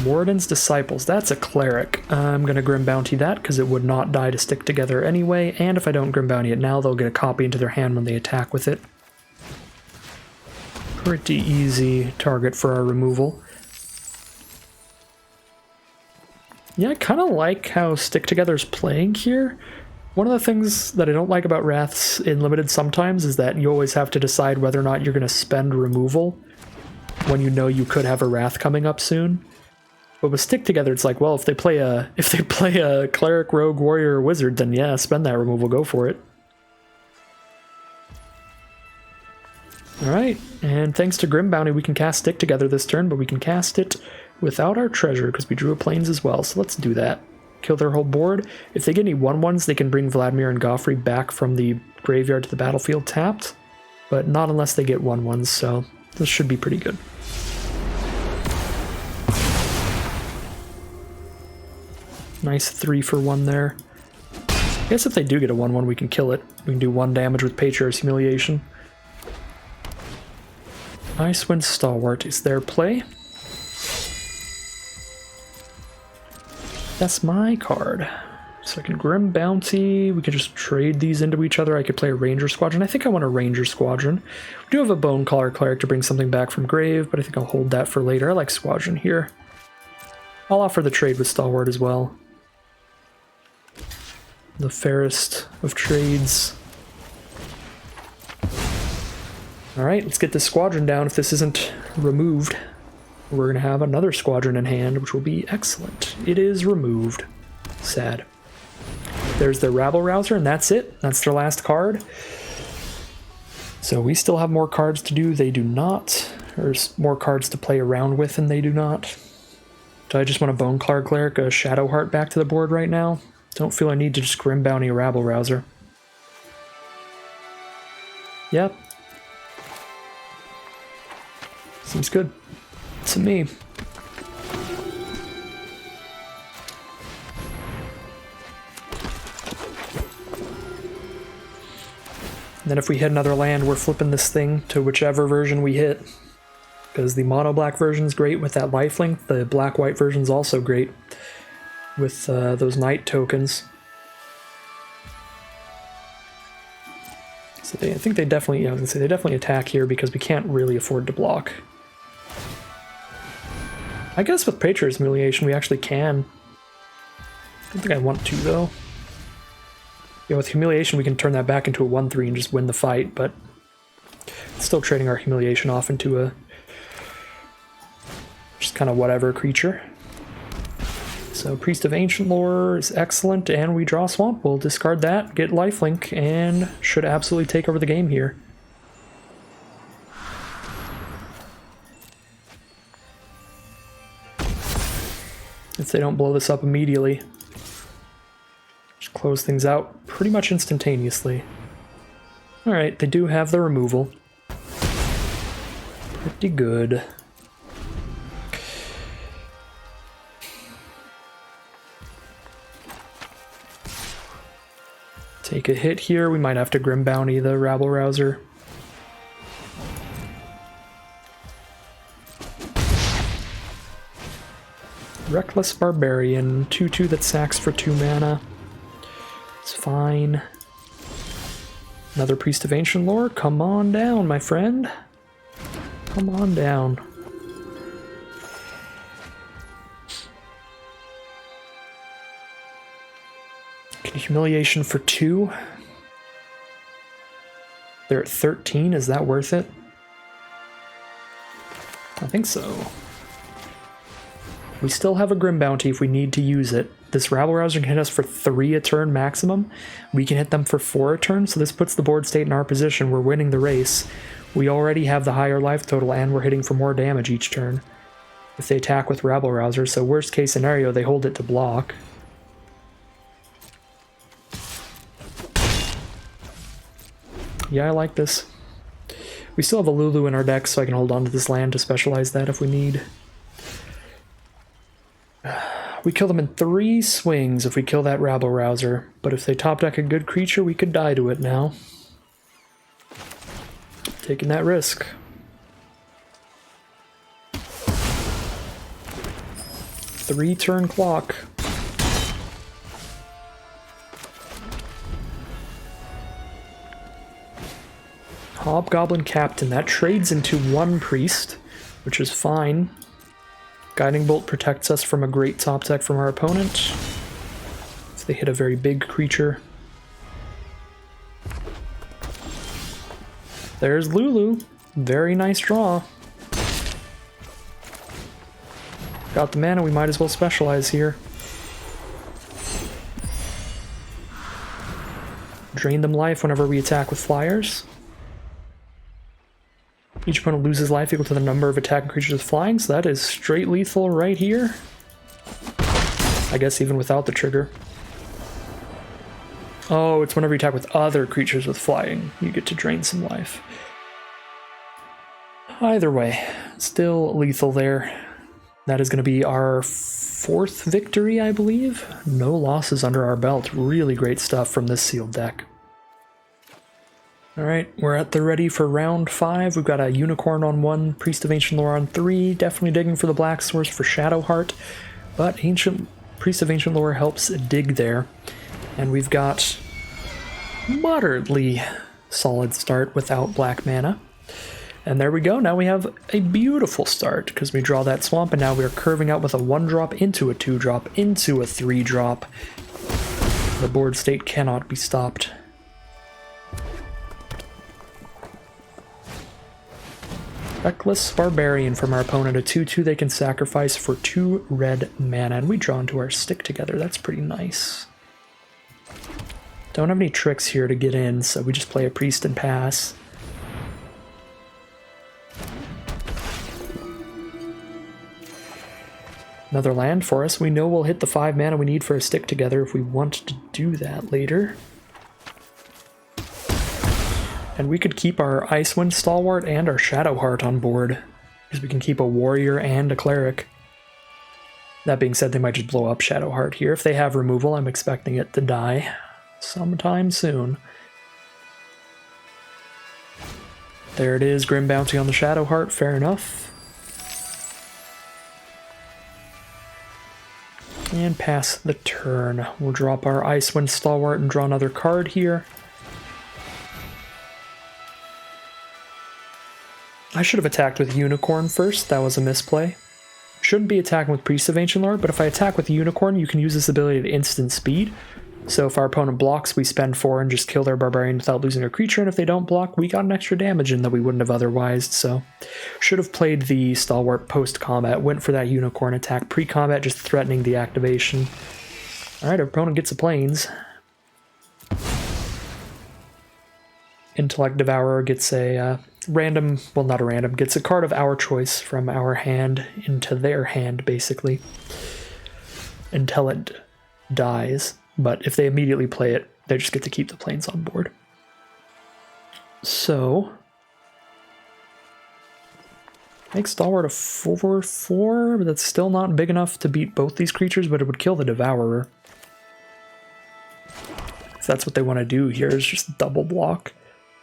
Warden's Disciples, that's a cleric. I'm going to Grim Bounty that because it would not die to stick together anyway, and if I don't Grim Bounty it now, they'll get a copy into their hand when they attack with it. Pretty easy target for our removal. Yeah, I kind of like how Stick Together's playing here. One of the things that I don't like about Wraths in Limited sometimes is that you always have to decide whether or not you're going to spend removal when you know you could have a Wrath coming up soon. But with Stick Together, it's like, well, if they play a Cleric, Rogue, Warrior, or Wizard, then yeah, spend that removal, go for it. Alright, and thanks to Grim Bounty, we can cast Stick Together this turn, but we can cast it without our treasure, because we drew a plains as well, so let's do that. Kill their whole board. If they get any 1/1s, they can bring Vladimir and Goffrey back from the graveyard to the battlefield tapped, but not unless they get 1/1s, so this should be pretty good. Nice 3-for-1 there. I guess if they do get a 1/1, we can kill it. We can do 1 damage with Patriarch's Humiliation. Icewind Stalwart is their play. That's my card. So I can Grim Bounty, we could just trade these into each other. I could play a Ranger Squadron. I think I want a Ranger Squadron. We do have a Bonecaller Cleric to bring something back from grave, but I think I'll hold that for later. I like Squadron here. I'll offer the trade with Stalwart as well. The fairest of trades. Alright, let's get this Squadron down. If this isn't removed, we're going to have another Squadron in hand, which will be excellent. It is removed. Sad. There's their Rabble Rouser, and that's it. That's their last card. So we still have more cards to do. They do not. There's more cards to play around with, and they do not. Do I just want to Boneclar Cleric a Shadowheart back to the board right now? Don't feel I need to just Grim Bounty a Rabble Rouser. Yep. Seems good to me. And then if we hit another land, we're flipping this thing to whichever version we hit. Because the mono-black version's great with that lifelink, the black-white version's also great with those night tokens. So I think they definitely, I was gonna say, they definitely attack here because we can't really afford to block. I guess with Patriarch's Humiliation we actually can. I don't think I want to though. Yeah, with Humiliation we can turn that back into a 1/3 and just win the fight, but still trading our Humiliation off into a just kind of whatever creature. So Priest of Ancient Lore is excellent, and we draw Swamp. We'll discard that, get lifelink, and should absolutely take over the game here. If they don't blow this up immediately. Just close things out pretty much instantaneously. Alright, they do have the removal. Pretty good. Take a hit here. We might have to Grim Bounty the Rabble Rouser. Reckless Barbarian, 2/2 that sacks for 2 mana. It's fine. Another Priest of Ancient Lore, come on down, my friend. Come on down. Humiliation for 2. They're at 13, is that worth it? I think so. We still have a Grim Bounty if we need to use it. This Rabble Rouser can hit us for 3 a turn maximum. We can hit them for 4 a turn, so this puts the board state in our position. We're winning the race. We already have the higher life total, and we're hitting for more damage each turn if they attack with Rabble Rouser, so worst case scenario, they hold it to block. Yeah, I like this. We still have a Lulu in our deck, so I can hold on to this land to specialize that if we need. We kill them in 3 swings if we kill that Rabble Rouser, but if they top deck a good creature, we could die to it now. Taking that risk. Three-turn clock. Hobgoblin Captain. That trades into 1 priest, which is fine. Guiding Bolt protects us from a great top deck from our opponent. If they hit a very big creature. There's Lulu. Very nice draw. Got the mana, we might as well specialize here. Drain them life whenever we attack with flyers. Each opponent loses life equal to the number of attacking creatures with flying, so that is straight lethal right here. I guess even without the trigger. Oh, it's whenever you attack with other creatures with flying, you get to drain some life. Either way, still lethal there. That is going to be our 4th victory, I believe. No losses under our belt. Really great stuff from this sealed deck. Alright, we're at the ready for round 5. We've got a Unicorn on 1, Priest of Ancient Lore on 3. Definitely digging for the Black Source for Shadowheart, but Priest of Ancient Lore helps dig there. And we've got moderately solid start without black mana. And there we go, now we have a beautiful start, because we draw that swamp, and now we are curving out with a 1-drop into a 2-drop into a 3-drop. The board state cannot be stopped. Reckless Barbarian from our opponent, a 2/2 they can sacrifice for 2 red mana, and we draw into our stick together. That's pretty nice. Don't have any tricks here to get in, so we just play a priest and pass. Another land for us. We know we'll hit the 5 mana we need for a stick together if we want to do that later. And we could keep our Icewind Stalwart and our Shadowheart on board, because we can keep a warrior and a cleric. That being said, they might just blow up Shadowheart here. If they have removal, I'm expecting it to die sometime soon. There it is, Grim Bounty on the Shadowheart, fair enough. And pass the turn. We'll drop our Icewind Stalwart and draw another card here. I should have attacked with Unicorn first, that was a misplay. Shouldn't be attacking with Priest of Ancient Lore, but if I attack with Unicorn, you can use this ability at instant speed. So if our opponent blocks, we spend 4 and just kill their Barbarian without losing a creature, and if they don't block, we got an extra damage in that we wouldn't have otherwise, so... Should have played the Stalwart post-combat, went for that Unicorn attack pre-combat, just threatening the activation. Alright, our opponent gets a Plains. Intellect Devourer gets a random, well not a random, gets a card of our choice from our hand into their hand, basically. Until it dies. But if they immediately play it, they just get to keep the Plains on board. So... Make Stalwart a 4/4, but that's still not big enough to beat both these creatures, but it would kill the Devourer. If that's what they want to do here, is just double block.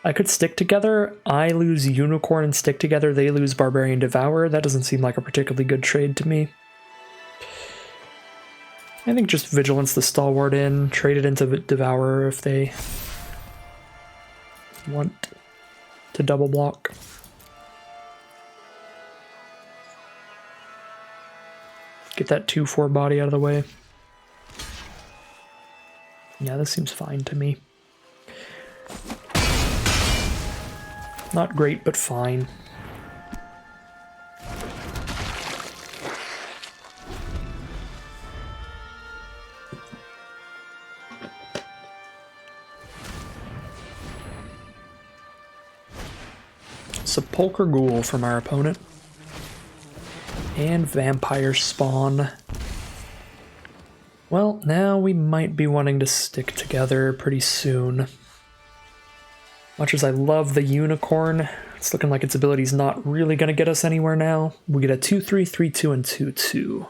I could stick together. I lose Unicorn and stick together. They lose Barbarian Devourer. That doesn't seem like a particularly good trade to me. I think just Vigilance the Stalwart in, trade it into Devourer if they want to double block. Get that 2/4 body out of the way. Yeah, this seems fine to me. Not great, but fine. Sepulchre Ghoul from our opponent. And Vampire Spawn. Well, now we might be wanting to stick together pretty soon. Much as I love the Unicorn, it's looking like its ability's not really going to get us anywhere now. We get a 2/3, 3/2, and 2/2.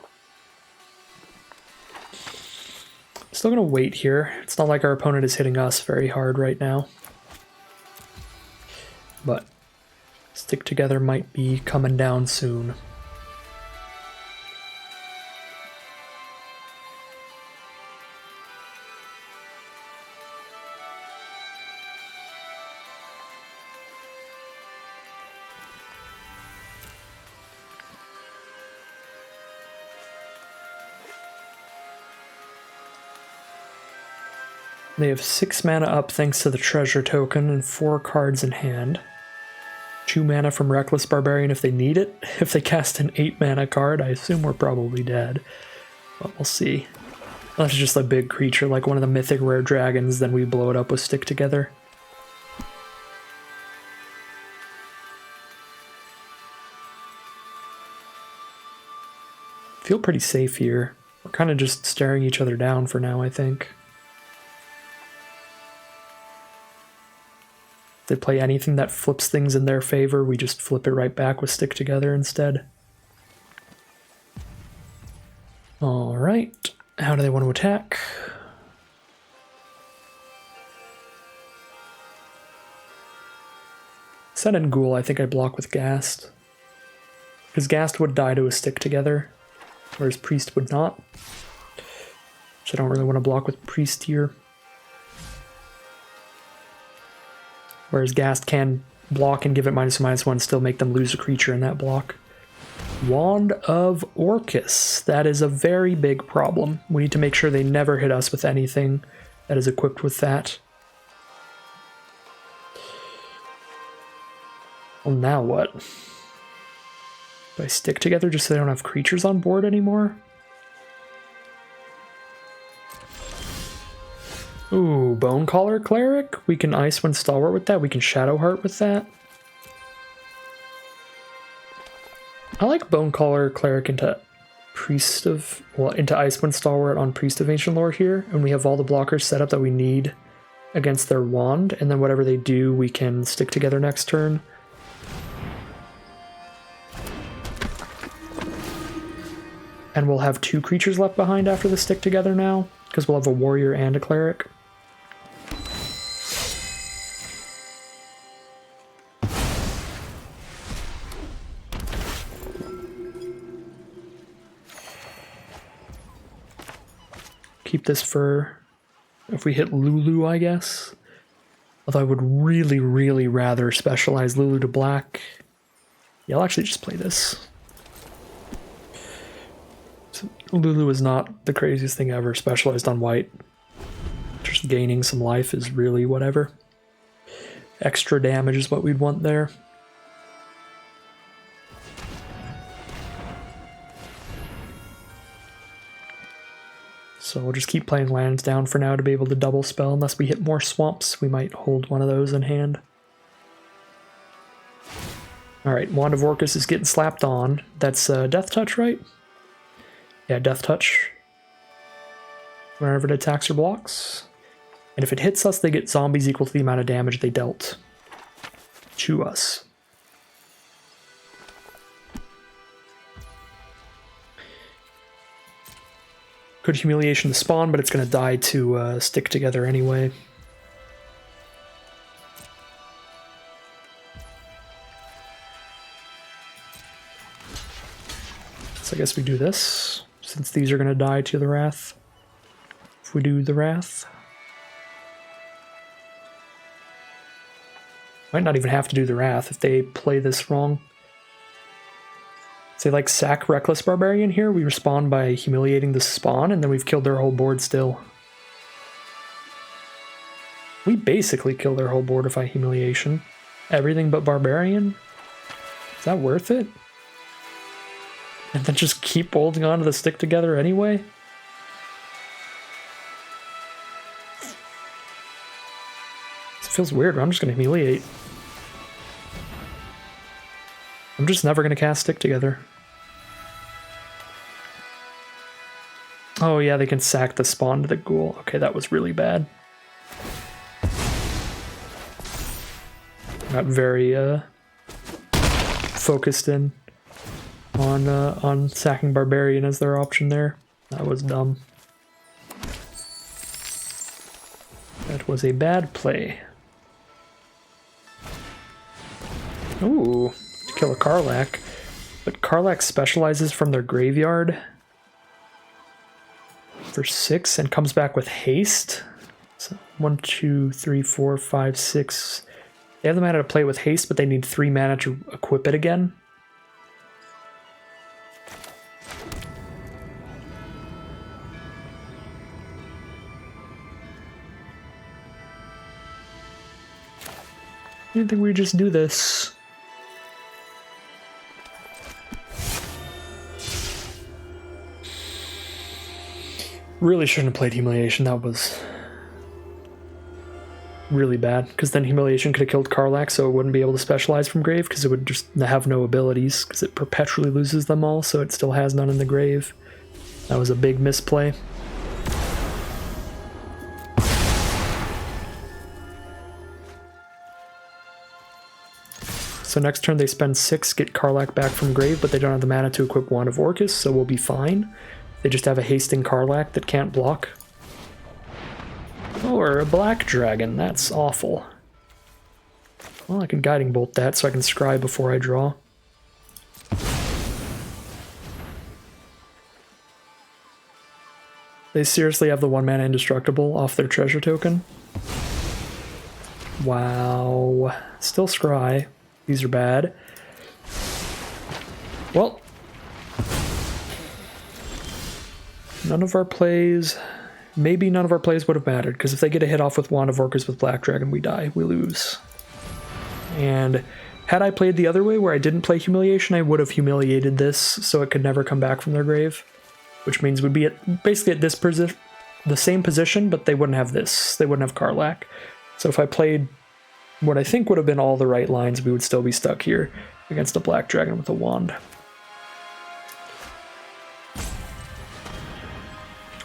Still going to wait here. It's not like our opponent is hitting us very hard right now. But stick together might be coming down soon. They have 6 mana up thanks to the treasure token and 4 cards in hand. 2 mana from Reckless Barbarian if they need it. If they cast an 8 mana card, I assume we're probably dead. But we'll see. Unless it's just a big creature like one of the mythic rare dragons, then we blow it up with Stick Together. Feel pretty safe here. We're kind of just staring each other down for now, I think. If they play anything that flips things in their favor, we just flip it right back with Stick Together instead. Alright, how do they want to attack? Sen and Ghoul, I think I block with Ghast. Because Ghast would die to a Stick Together, whereas Priest would not. Which I don't really want to block with Priest here. Whereas Ghast can block and give it -1/-1, still make them lose a creature in that block. Wand of Orcus. That is a very big problem. We need to make sure they never hit us with anything that is equipped with that. Well, now what? Do I stick together just so they don't have creatures on board anymore? Ooh, Bonecaller Cleric? We can Icewind Stalwart with that. We can Shadowheart with that. I like Bonecaller Cleric into into Icewind Stalwart on Priest of Ancient Lore here, and we have all the blockers set up that we need against their wand, and then whatever they do, we can stick together next turn. And we'll have 2 creatures left behind after the stick together now, because we'll have a warrior and a cleric. Keep this for if we hit Lulu, I guess. Although I would really, really rather specialize Lulu to black. Yeah, I'll actually just play this. So Lulu is not the craziest thing ever, specialized on white. Just gaining some life is really whatever. Extra damage is what we'd want there. So we'll just keep playing lands down for now to be able to double spell. Unless we hit more swamps, we might hold one of those in hand. Alright, Wand of Orcus is getting slapped on. That's Death Touch, right? Yeah, Death Touch. Whenever it attacks or blocks. And if it hits us, they get zombies equal to the amount of damage they dealt to us. Could Humiliation spawn, but it's going to die to stick together anyway. So I guess we do this, since these are going to die to the Wrath. If we do the Wrath. Might not even have to do the Wrath if they play this wrong. Say like sack Reckless Barbarian here, we respond by humiliating the spawn, and then we've killed their whole board still. We basically kill their whole board if I humiliation. Everything but Barbarian? Is that worth it? And then just keep holding on to the stick together anyway? This feels weird, but I'm just gonna humiliate. I'm just never gonna cast stick together. Oh yeah, they can sack the spawn to the ghoul. Okay, that was really bad. Got very focused in on sacking Barbarian as their option there. That was dumb. That was a bad play. Ooh, to kill a Karlach. But Karlach specializes from their graveyard for 6 and comes back with haste. So 1, 2, 3, 4, 5, 6. They have the mana to play with haste, but they need 3 mana to equip it again. I think we just do this. Really shouldn't have played Humiliation. That was really bad, because then Humiliation could have killed Karlach, so it wouldn't be able to specialize from grave, because it would just have no abilities, because it perpetually loses them all, so it still has none in the grave. That was a big misplay. So next turn they spend 6, get Karlach back from grave, but they don't have the mana to equip Wand of Orcus, so we'll be fine. They just have a hasting Karlach that can't block. Or a black dragon, that's awful. Well, I can Guiding Bolt that so I can scry before I draw. They seriously have the 1 mana indestructible off their treasure token. Wow. Still scry. These are bad. Well, none of our plays, maybe none of our plays would have mattered, because if they get a hit off with Wand of Orcus with Black Dragon, we die, we lose. And had I played the other way, where I didn't play Humiliation, I would have humiliated this, so it could never come back from their grave. Which means we'd be at, basically at this the same position, but they wouldn't have this. They wouldn't have Karlach. So if I played what I think would have been all the right lines, we would still be stuck here against a Black Dragon with a wand.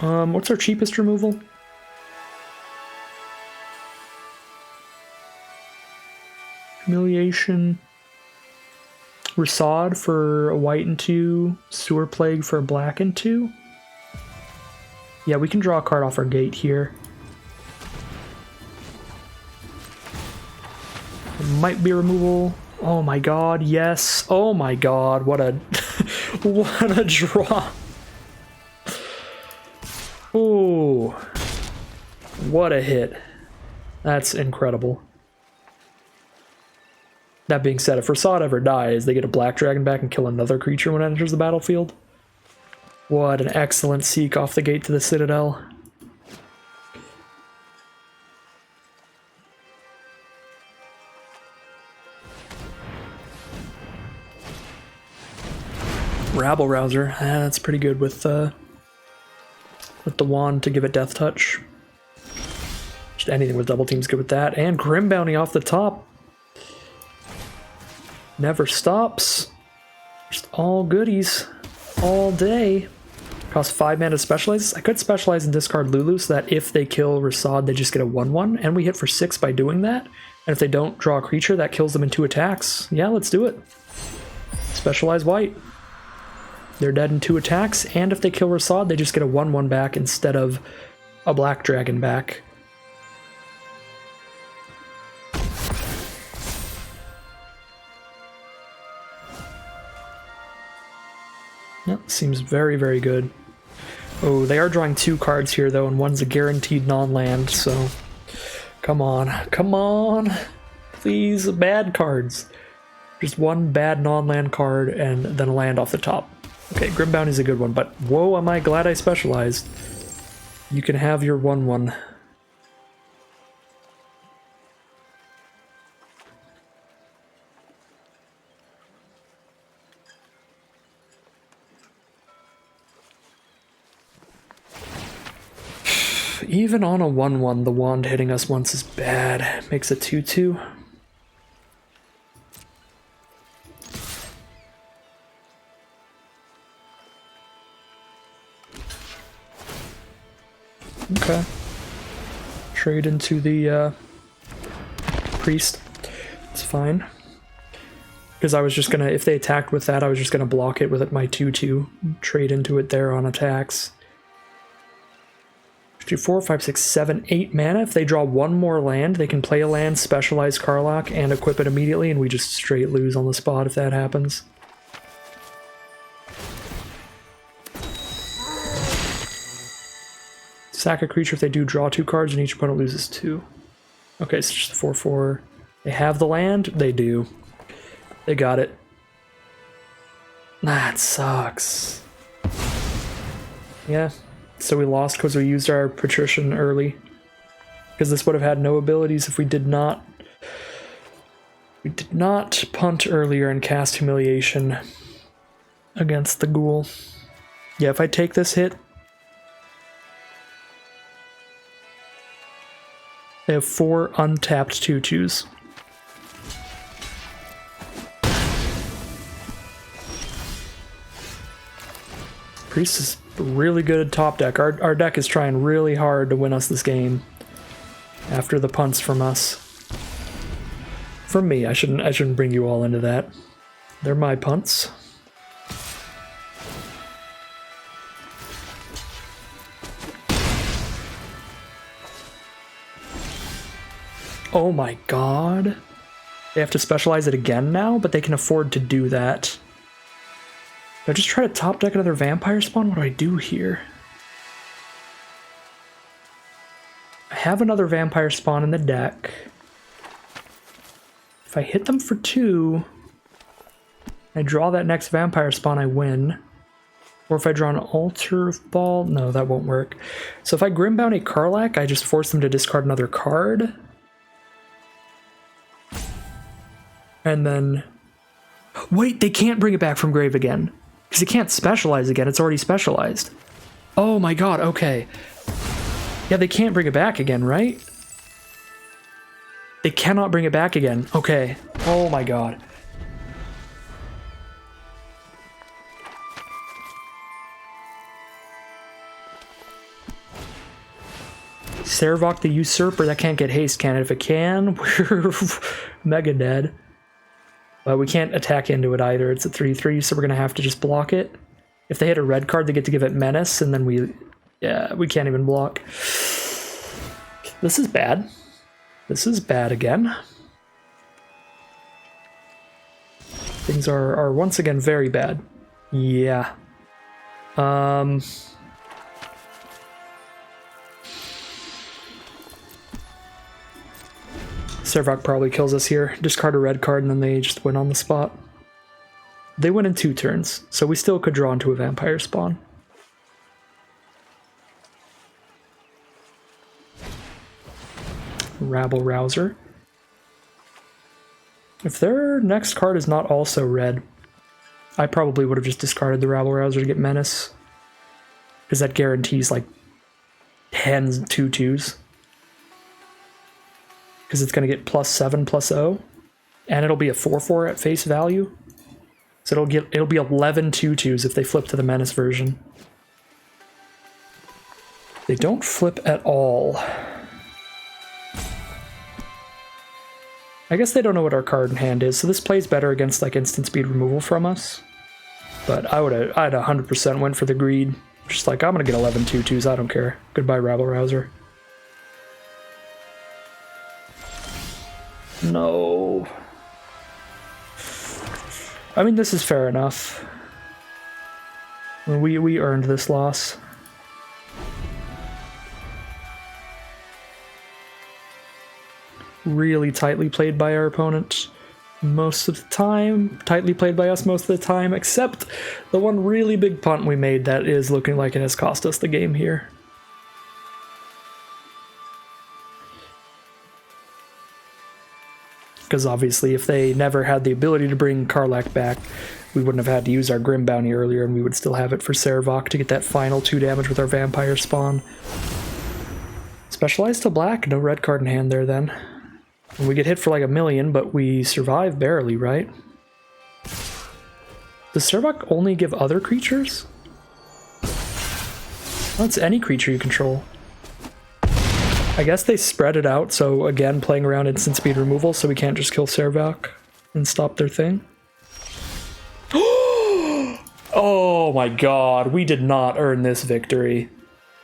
What's our cheapest removal? Humiliation. Rasad for a white and 2. Sewer Plague for a black and 2. Yeah, we can draw a card off our gate here. It might be a removal. Oh my god, yes. Oh my god, what a what a draw. Oh, what a hit. That's incredible. That being said, if Rasad ever dies, they get a Black Dragon back and kill another creature when it enters the battlefield. What an excellent seek off the gate to the Citadel. Rabble Rouser, that's pretty good with the wand to give it Death Touch. Just anything with double team's good with that. And Grim Bounty off the top. Never stops. Just all goodies. All day. Costs 5 mana to specialize. I could specialize and discard Lulu so that if they kill Rasad, they just get a 1/1. And we hit for 6 by doing that. And if they don't draw a creature, that kills them in 2 attacks. Yeah, let's do it. Specialize white. They're dead in 2 attacks, and if they kill Rasad, they just get a 1/1 back instead of a black dragon back. Yep, seems very, very good. Oh, they are drawing 2 cards here, though, and one's a guaranteed non-land, so... Come on. Come on! Please, bad cards. Just 1 bad non-land card, and then a land off the top. Okay, Grim Bounty's a good one, but whoa, am I glad I specialized. You can have your 1/1. Even on a 1/1, the wand hitting us once is bad. Makes a 2/2. Okay. Trade into the priest. It's fine. Because I was just gonna, if they attacked with that, I was just gonna block it with my 2/2. Trade into it there on attacks. 2, 4, 5, 6, 7, 8 mana. If they draw 1 more land, they can play a land, specialize Karlach, and equip it immediately, and we just straight lose on the spot if that happens. Sack a creature if they do draw 2 cards, and each opponent loses 2. Okay, so just a 4/4. They have the land? They do. They got it. That sucks. Yeah. So we lost because we used our patrician early. Because this would have had no abilities if we did not... We did not punt earlier and cast Humiliation against the ghoul. Yeah, if I take this hit... They have 4 untapped 2/2s. Priest is really good at top deck. Our deck is trying really hard to win us this game. After the punts from us. From me, I shouldn't bring you all into that. They're my punts. Oh my god. They have to specialize it again now, but they can afford to do that. Do I just try to top deck another vampire spawn? What do I do here? I have another vampire spawn in the deck. If I hit them for 2, I draw that next vampire spawn, I win. Or if I draw an altar of ball, no, that won't work. So if I Grim Bounty Karlach, I just force them to discard another card. And then... Wait, they can't bring it back from grave again. Because it can't specialize again, it's already specialized. Oh my god, okay. Yeah, they can't bring it back again, right? They cannot bring it back again. Okay. Oh my god. Servok the Usurper, that can't get haste, can it? If it can, we're mega dead. But we can't attack into it either. It's a 3/3, so we're going to have to just block it. If they hit a red card, they get to give it Menace, and then we can't even block. This is bad. This is bad again. Things are once again very bad. Yeah. Servok probably kills us here. Discard a red card and then they just win on the spot. They win in 2 turns, so we still could draw into a vampire spawn. Rabble Rouser. If their next card is not also red, I probably would have just discarded the Rabble Rouser to get Menace. Because that guarantees like 10 2/2s. Because it's going to get +7/+0, and it'll be a 4/4 at face value. So it'll be 11 2/2s if they flip to the Menace version. They don't flip at all. I guess they don't know what our card in hand is, so this plays better against like instant speed removal from us. But I'd 100% went for the greed. Just like, I'm gonna get 11 2/2s, I don't care. Goodbye, Rabble Rouser. No. I mean, this is fair enough. We earned this loss. Really tightly played by our opponent most of the time. Tightly played by us most of the time, except the one really big punt we made that is looking like it has cost us the game here. Because obviously if they never had the ability to bring Karlach back, we wouldn't have had to use our Grim Bounty earlier, and we would still have it for Servok to get that final 2 damage with our Vampire spawn. Specialized to black, no red card in hand there then. And we get hit for like 1,000,000, but we survive barely, right? Does Servok only give other creatures? Well, it's any creature you control. I guess they spread it out, so again, playing around instant speed removal, so we can't just kill Servok and stop their thing. Oh my god, we did not earn this victory.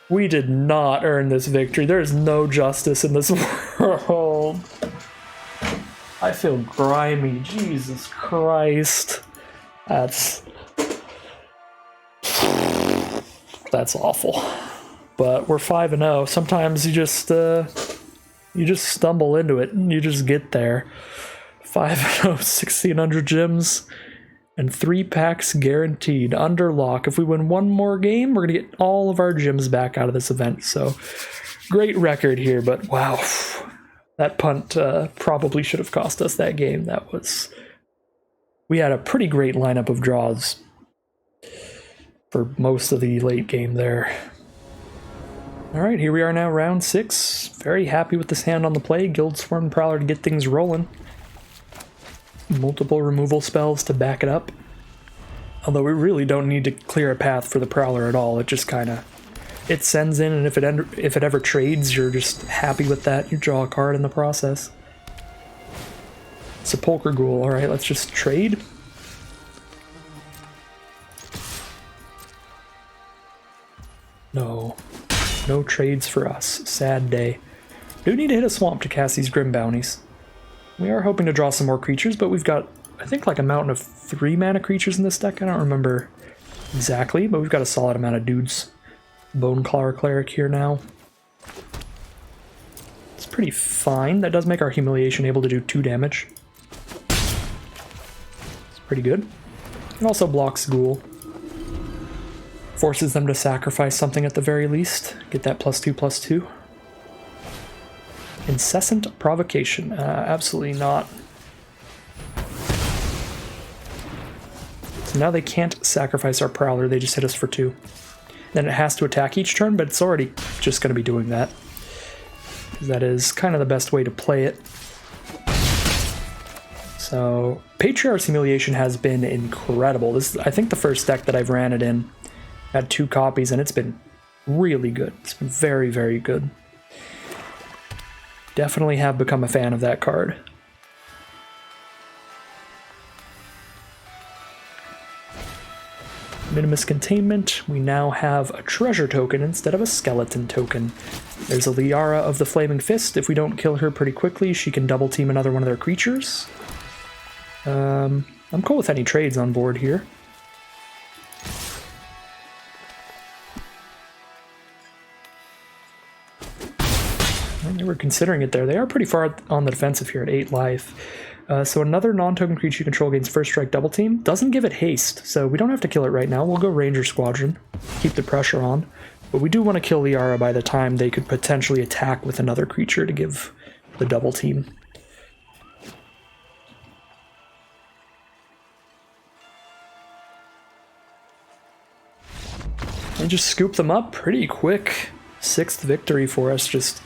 We did not earn this victory. There is no justice in this world. I feel grimy. Jesus Christ. That's awful. But we're 5-0. Sometimes you just stumble into it and you just get there. 5-0, 1,600 gems. And 3 packs guaranteed under lock. If we win one more game, we're going to get all of our gems back out of this event. So, great record here, but wow. That punt probably should have cost us that game. We had a pretty great lineup of draws for most of the late game there. Alright, here we are now, round 6. Very happy with this hand on the play. Guildsworn Prowler to get things rolling. Multiple removal spells to back it up. Although we really don't need to clear a path for the Prowler at all. It just kind of... It sends in, and if it ever trades, you're just happy with that. You draw a card in the process. Sepulchre Ghoul. Alright, let's just trade. No. No trades for us. Sad day. Do need to hit a swamp to cast these Grim Bounties. We are hoping to draw some more creatures, but we've got, I think, like a mountain of 3 mana creatures in this deck. I don't remember exactly, but we've got a solid amount of dudes. Boneclaw Cleric here now. It's pretty fine. That does make our Humiliation able to do 2 damage. It's pretty good. It also blocks Ghoul. Forces them to sacrifice something at the very least. Get that +2/+2. Incessant Provocation. Absolutely not. So now they can't sacrifice our Prowler, they just hit us for 2. Then it has to attack each turn, but it's already just going to be doing that. That is kind of the best way to play it. So, Patriarch's Humiliation has been incredible. This is, I think, the first deck that I've ran it in. Had 2 copies, and it's been really good. It's been very, very good. Definitely have become a fan of that card. Minimus Containment. We now have a treasure token instead of a skeleton token. There's a Liara of the Flaming Fist. If we don't kill her pretty quickly, she can double team another one of their creatures. I'm cool with any trades on board here. They were considering it there. They are pretty far on the defensive here at 8 life. So another non-token creature you control gains first strike double team. Doesn't give it haste, so we don't have to kill it right now. We'll go Ranger Squadron, keep the pressure on. But we do want to kill Liara by the time they could potentially attack with another creature to give the double team. And just scoop them up pretty quick. 6th victory for us. Just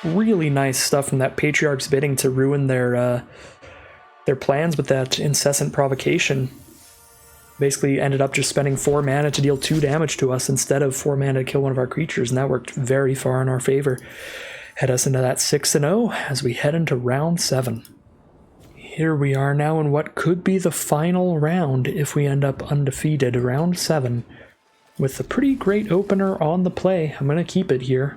really nice stuff from that Patriarch's Bidding to ruin their plans with that Incessant Provocation. Basically ended up just spending 4 mana to deal 2 damage to us instead of 4 mana to kill one of our creatures, and that worked very far in our favor. Head us into that 6-0 as we head into round 7. Here we are now in what could be the final round if we end up undefeated, round 7, with a pretty great opener on the play. I'm going to keep it here.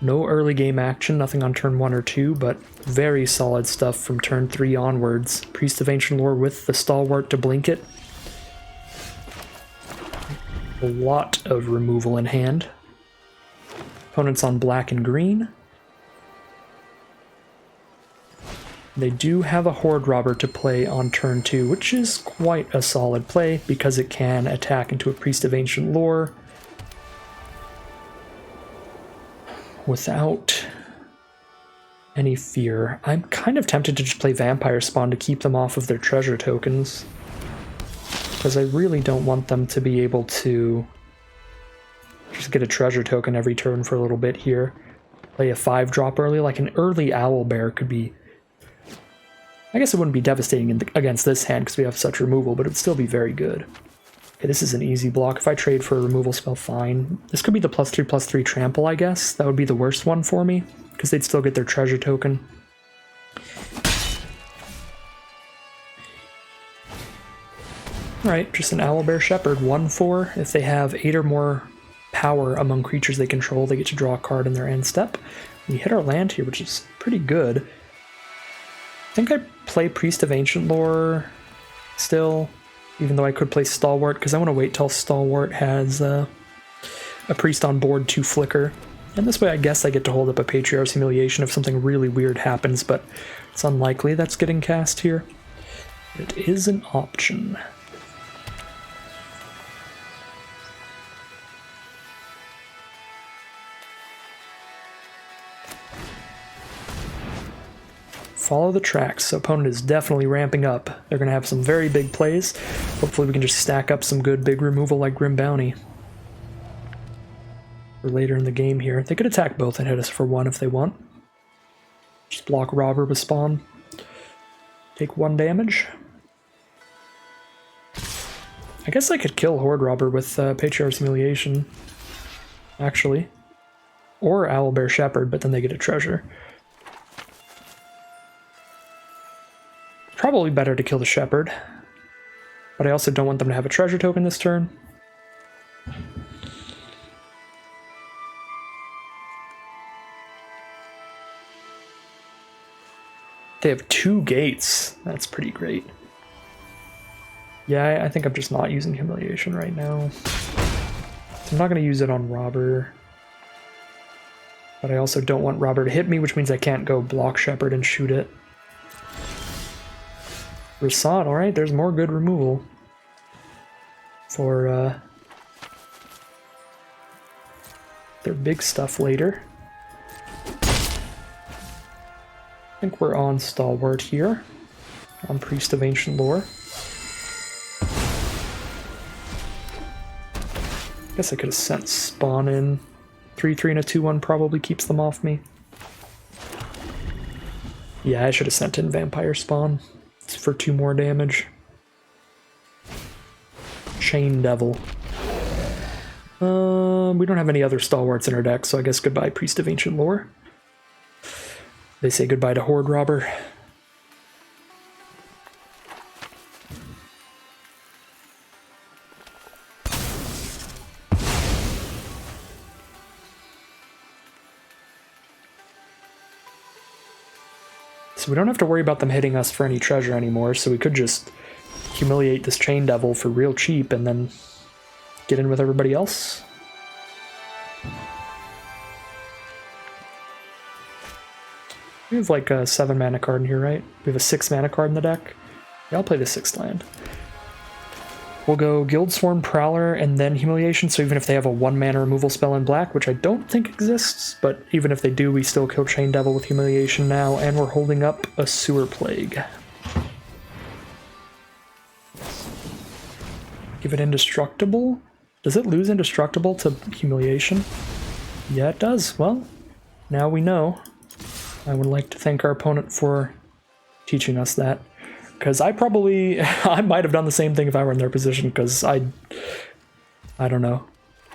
No early game action, nothing on turn 1 or 2, but very solid stuff from turn 3 onwards. Priest of Ancient Lore with the Stalwart to blink it. A lot of removal in hand. Opponents on black and green. They do have a Horde Robber to play on turn 2, which is quite a solid play because it can attack into a Priest of Ancient Lore without any fear. I'm kind of tempted to just play Vampire Spawn to keep them off of their treasure tokens, because I really don't want them to be able to just get a treasure token every turn for a little bit here. Play a 5-drop early, like an early Owlbear could be... I guess it wouldn't be devastating against this hand because we have such removal, but it would still be very good. Okay, this is an easy block. If I trade for a removal spell, fine. This could be the +3/+3 trample, I guess. That would be the worst one for me, because they'd still get their treasure token. Alright, just an Owlbear Shepherd, 1/4. If they have 8 or more power among creatures they control, they get to draw a card in their end step. We hit our land here, which is pretty good. I think I play Priest of Ancient Lore still, even though I could play Stalwart, because I want to wait till Stalwart has a Priest on board to flicker. And this way I guess I get to hold up a Patriarch's Humiliation if something really weird happens, but it's unlikely that's getting cast here. It is an option. Follow the tracks. So opponent is definitely ramping up. They're going to have some very big plays. Hopefully we can just stack up some good big removal like Grim Bounty for later in the game here. They could attack both and hit us for 1 if they want. Just block Robber with Spawn. Take 1 damage. I guess I could kill Horde Robber with Patriarch's Humiliation, actually. Or Owlbear Shepherd, but then they get a treasure. Probably better to kill the Shepherd, but I also don't want them to have a treasure token this turn. They have 2 gates. That's pretty great. Yeah, I think I'm just not using Humiliation right now. So I'm not going to use it on Robber. But I also don't want Robber to hit me, which means I can't go block Shepherd and shoot it. Rasad, alright, there's more good removal for their big stuff later. I think we're on Stalwart here, on Priest of Ancient Lore. Guess I could have sent Spawn in. 3/3 and a 2/1 probably keeps them off me. Yeah, I should have sent in Vampire Spawn. It's for 2 more damage. Chain Devil. We don't have any other Stalwarts in our deck, so I guess goodbye Priest of Ancient Lore. They say goodbye to Horde Robber. So we don't have to worry about them hitting us for any treasure anymore, so we could just humiliate this Chain Devil for real cheap and then get in with everybody else. We have like a 7-mana card in here, right? We have a 6-mana card in the deck. Yeah, I'll play the 6th land. We'll go Guildsworn Prowler and then Humiliation, so even if they have a 1-mana removal spell in black, which I don't think exists, but even if they do, we still kill Chain Devil with Humiliation now, and we're holding up a Sewer Plague. Give it Indestructible? Does it lose Indestructible to Humiliation? Yeah, it does. Well, now we know. I would like to thank our opponent for teaching us that. Because I might have done the same thing if I were in their position, because I don't know.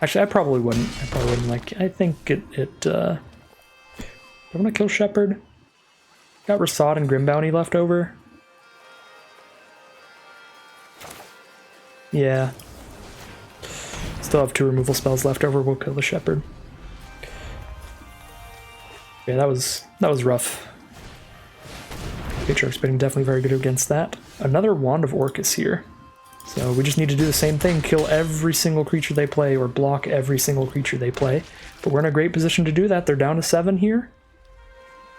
Actually, I probably wouldn't. I think do I want to kill Shepherd? Got Rasad and Grim Bounty left over. Yeah. Still have 2 removal spells left over. We'll kill the Shepherd. Yeah, that was rough. Patriarch's Bidding definitely very good against that. Another Wand of Orcus here. So we just need to do the same thing, kill every single creature they play, or block every single creature they play. But we're in a great position to do that. They're down to 7 here.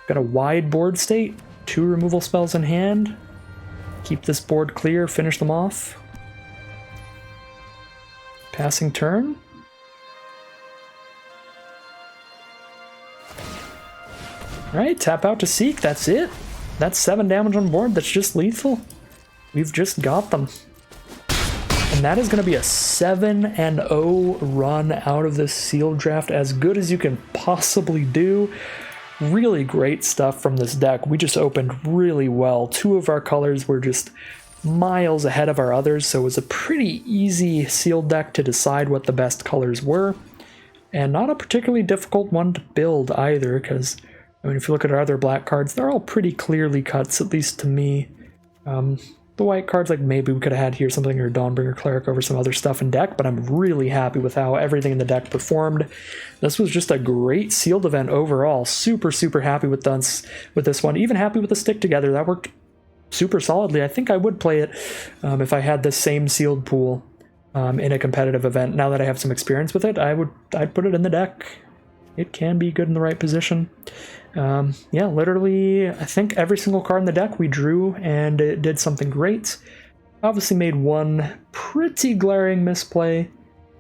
Got a wide board state, 2 removal spells in hand. Keep this board clear, finish them off. Passing turn. Alright, tap out to Seek, that's it. That's 7 damage on board, that's just lethal. We've just got them. And that is going to be a 7-0 run out of this sealed draft, as good as you can possibly do. Really great stuff from this deck. We just opened really well. 2 of our colors were just miles ahead of our others, so it was a pretty easy sealed deck to decide what the best colors were. And not a particularly difficult one to build either, because, I mean, if you look at our other black cards, they're all pretty clearly cuts, at least to me. The white cards, like maybe we could have had here something or Dawnbringer Cleric over some other stuff in deck, but I'm really happy with how everything in the deck performed. This was just a great sealed event overall. Super, super happy with this one. Even happy with the stick together. That worked super solidly. I think I would play it if I had the same sealed pool in a competitive event. Now that I have some experience with it, I'd put it in the deck. It can be good in the right position. Yeah, literally, I think every single card in the deck we drew, and it did something great. Obviously made one pretty glaring misplay,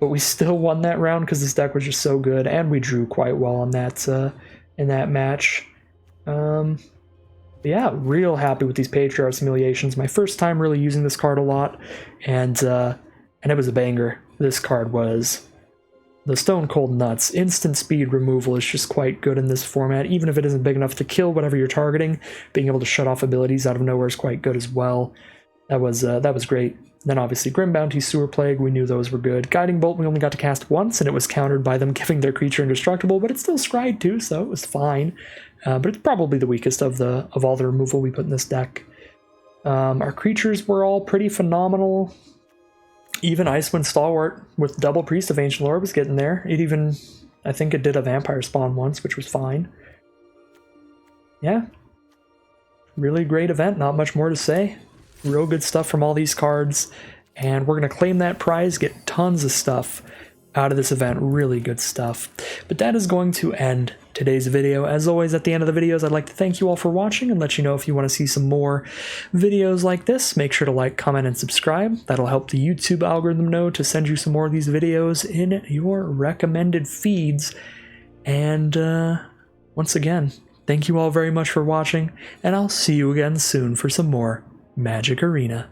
but we still won that round because this deck was just so good, and we drew quite well on that in that match. Yeah, real happy with these Patriarch's Humiliations. My first time really using this card a lot, and it was a banger. This card was the Stone Cold Nuts. Instant speed removal is just quite good in this format, even if it isn't big enough to kill whatever you're targeting. Being able to shut off abilities out of nowhere is quite good as well. That was great. Then obviously Grim Bounty, Sewer Plague, we knew those were good. Guiding Bolt we only got to cast once, and it was countered by them giving their creature indestructible, but it still scryed too, so it was fine. But it's probably the weakest of all the removal we put in this deck. Our creatures were all pretty phenomenal. Even Icewind Stalwart with double Priest of Ancient Lore was getting there. It even, I think it did a Vampire Spawn once, which was fine. Yeah. Really great event, not much more to say. Real good stuff from all these cards, and we're going to claim that prize, get tons of stuff out of this event. Really good stuff. But that is going to end today's video. As always, at the end of the videos, I'd like to thank you all for watching and let you know if you want to see some more videos like this, make sure to like, comment, and subscribe. That'll help the YouTube algorithm know to send you some more of these videos in your recommended feeds. And once again, thank you all very much for watching, and I'll see you again soon for some more Magic Arena.